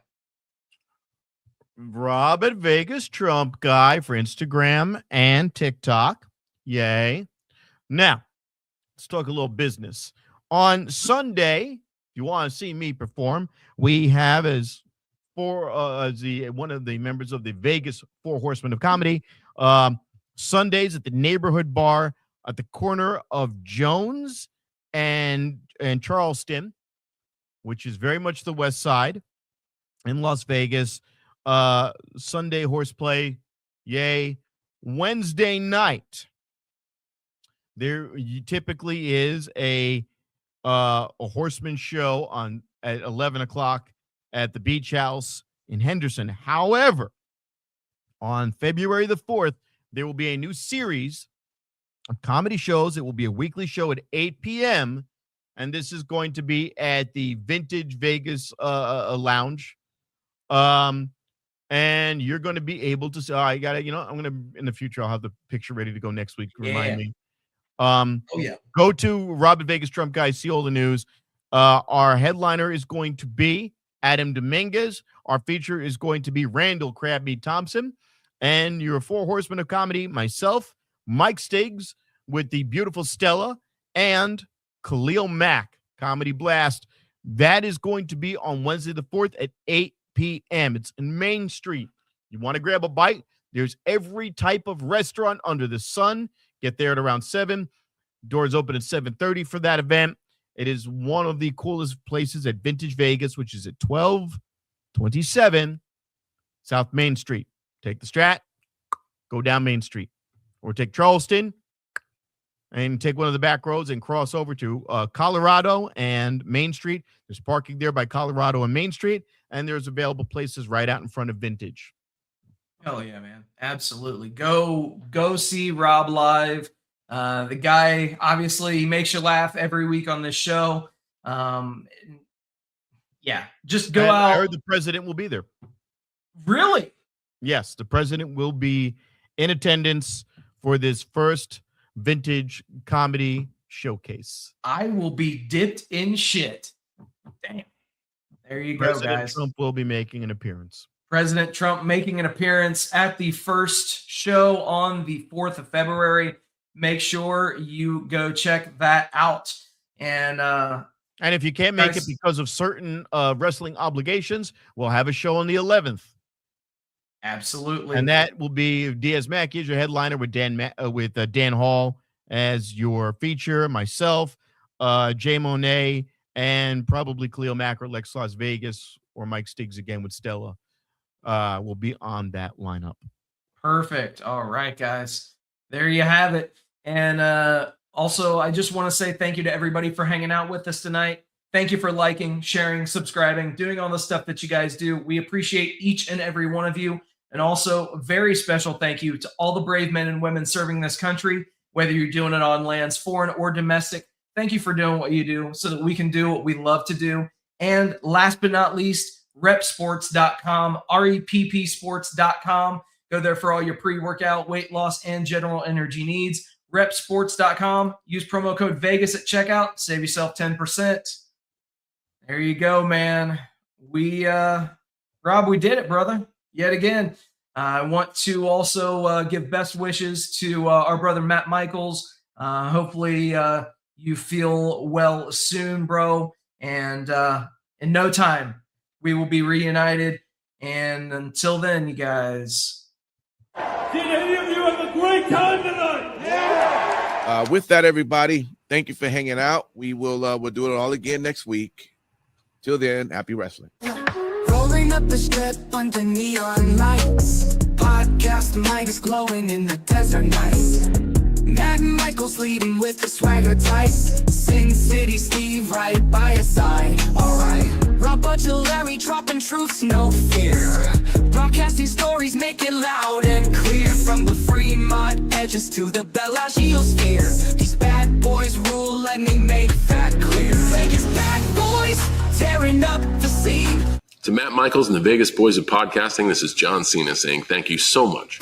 Rob at Vegas Trump Guy for Instagram and TikTok. Yay. Now, let's talk a little business. On Sunday, if you want to see me perform, we have one of the members of the Vegas Four Horsemen of Comedy, Sundays at the Neighborhood Bar at the corner of Jones and Charleston, which is very much the west side in Las Vegas. Sunday horseplay, yay. Wednesday night, there typically is a horseman show at 11 o'clock at the Beach House in Henderson. However, on February the 4th, there will be a new series of comedy shows. It will be a weekly show at 8 p.m., and this is going to be at the Vintage Vegas Lounge. And you're going to be able to say, I got it. I'm going to, in the future, I'll have the picture ready to go next week. Remind me. Go to Robin Vegas Trump Guy, see all the news. Our headliner is going to be Adam Dominguez. Our feature is going to be Randall Crabmeat Thompson. And your Four Horsemen of Comedy, myself, Mike Stiggs with the beautiful Stella, and Khalil Mack, Comedy Blast. That is going to be on Wednesday the 4th at 8 p.m. It's in Main Street. You want to grab a bite? There's every type of restaurant under the sun. Get there at around 7. Doors open at 7:30 for that event. It is one of the coolest places at Vintage Vegas, which is at 1227 South Main Street. Take the Strat, go down Main Street. Or take Charleston and take one of the back roads and cross over to Colorado and Main Street. There's parking there by Colorado and Main Street, and there's available places right out in front of Vintage. Hell yeah, man. Absolutely. Go see Rob live. The guy, obviously, he makes you laugh every week on this show. Yeah, just go out. I heard the president will be there. Really? Yes, the president will be in attendance for this first Vintage comedy showcase. I will be dipped in shit. Damn. There you go, President guys. Trump will be making an appearance. President Trump making an appearance at the first show on the 4th of February. Make sure you go check that out. And if you can't make it because of certain wrestling obligations, we'll have a show on the 11th. Absolutely. And that will be Diaz Mackey as your headliner with Dan Hall as your feature, myself, Jay Monet, and probably Cleo Mack or Lex Las Vegas or Mike Stiggs again with Stella will be on that lineup. Perfect. All right, guys. There you have it. And also, I just want to say thank you to everybody for hanging out with us tonight. Thank you for liking, sharing, subscribing, doing all the stuff that you guys do. We appreciate each and every one of you. And also, a very special thank you to all the brave men and women serving this country, whether you're doing it on lands, foreign or domestic. Thank you for doing what you do so that we can do what we love to do. And last but not least, repsports.com, reppsports.com. Go there for all your pre-workout, weight loss, and general energy needs. Repsports.com. Use promo code Vegas at checkout. Save yourself 10%. There you go, man. Rob, we did it, brother. Yet again. I want to also give best wishes to our brother Matt Michaels. Hopefully you feel well soon, bro. And in no time, we will be reunited. And until then, you guys. Did any of you have a great time tonight? Yeah. With that, everybody, thank you for hanging out. We'll do it all again next week. Till then, happy wrestling. Rolling up the strip under neon lights. Podcast mics glowing in the desert nights. Matt Michaels leading with the swagger tight. Sin City Steve right by his side. Alright. Rob Butcher Larry dropping truths, no fear. Broadcasting stories, make it loud and clear. From the Fremont edges to the Bellagio sphere. These bad boys rule, let me make that clear. Vegas bad boys, tearing up the scene. To Matt Michaels and the Vegas Boys of Podcasting, this is John Cena saying thank you so much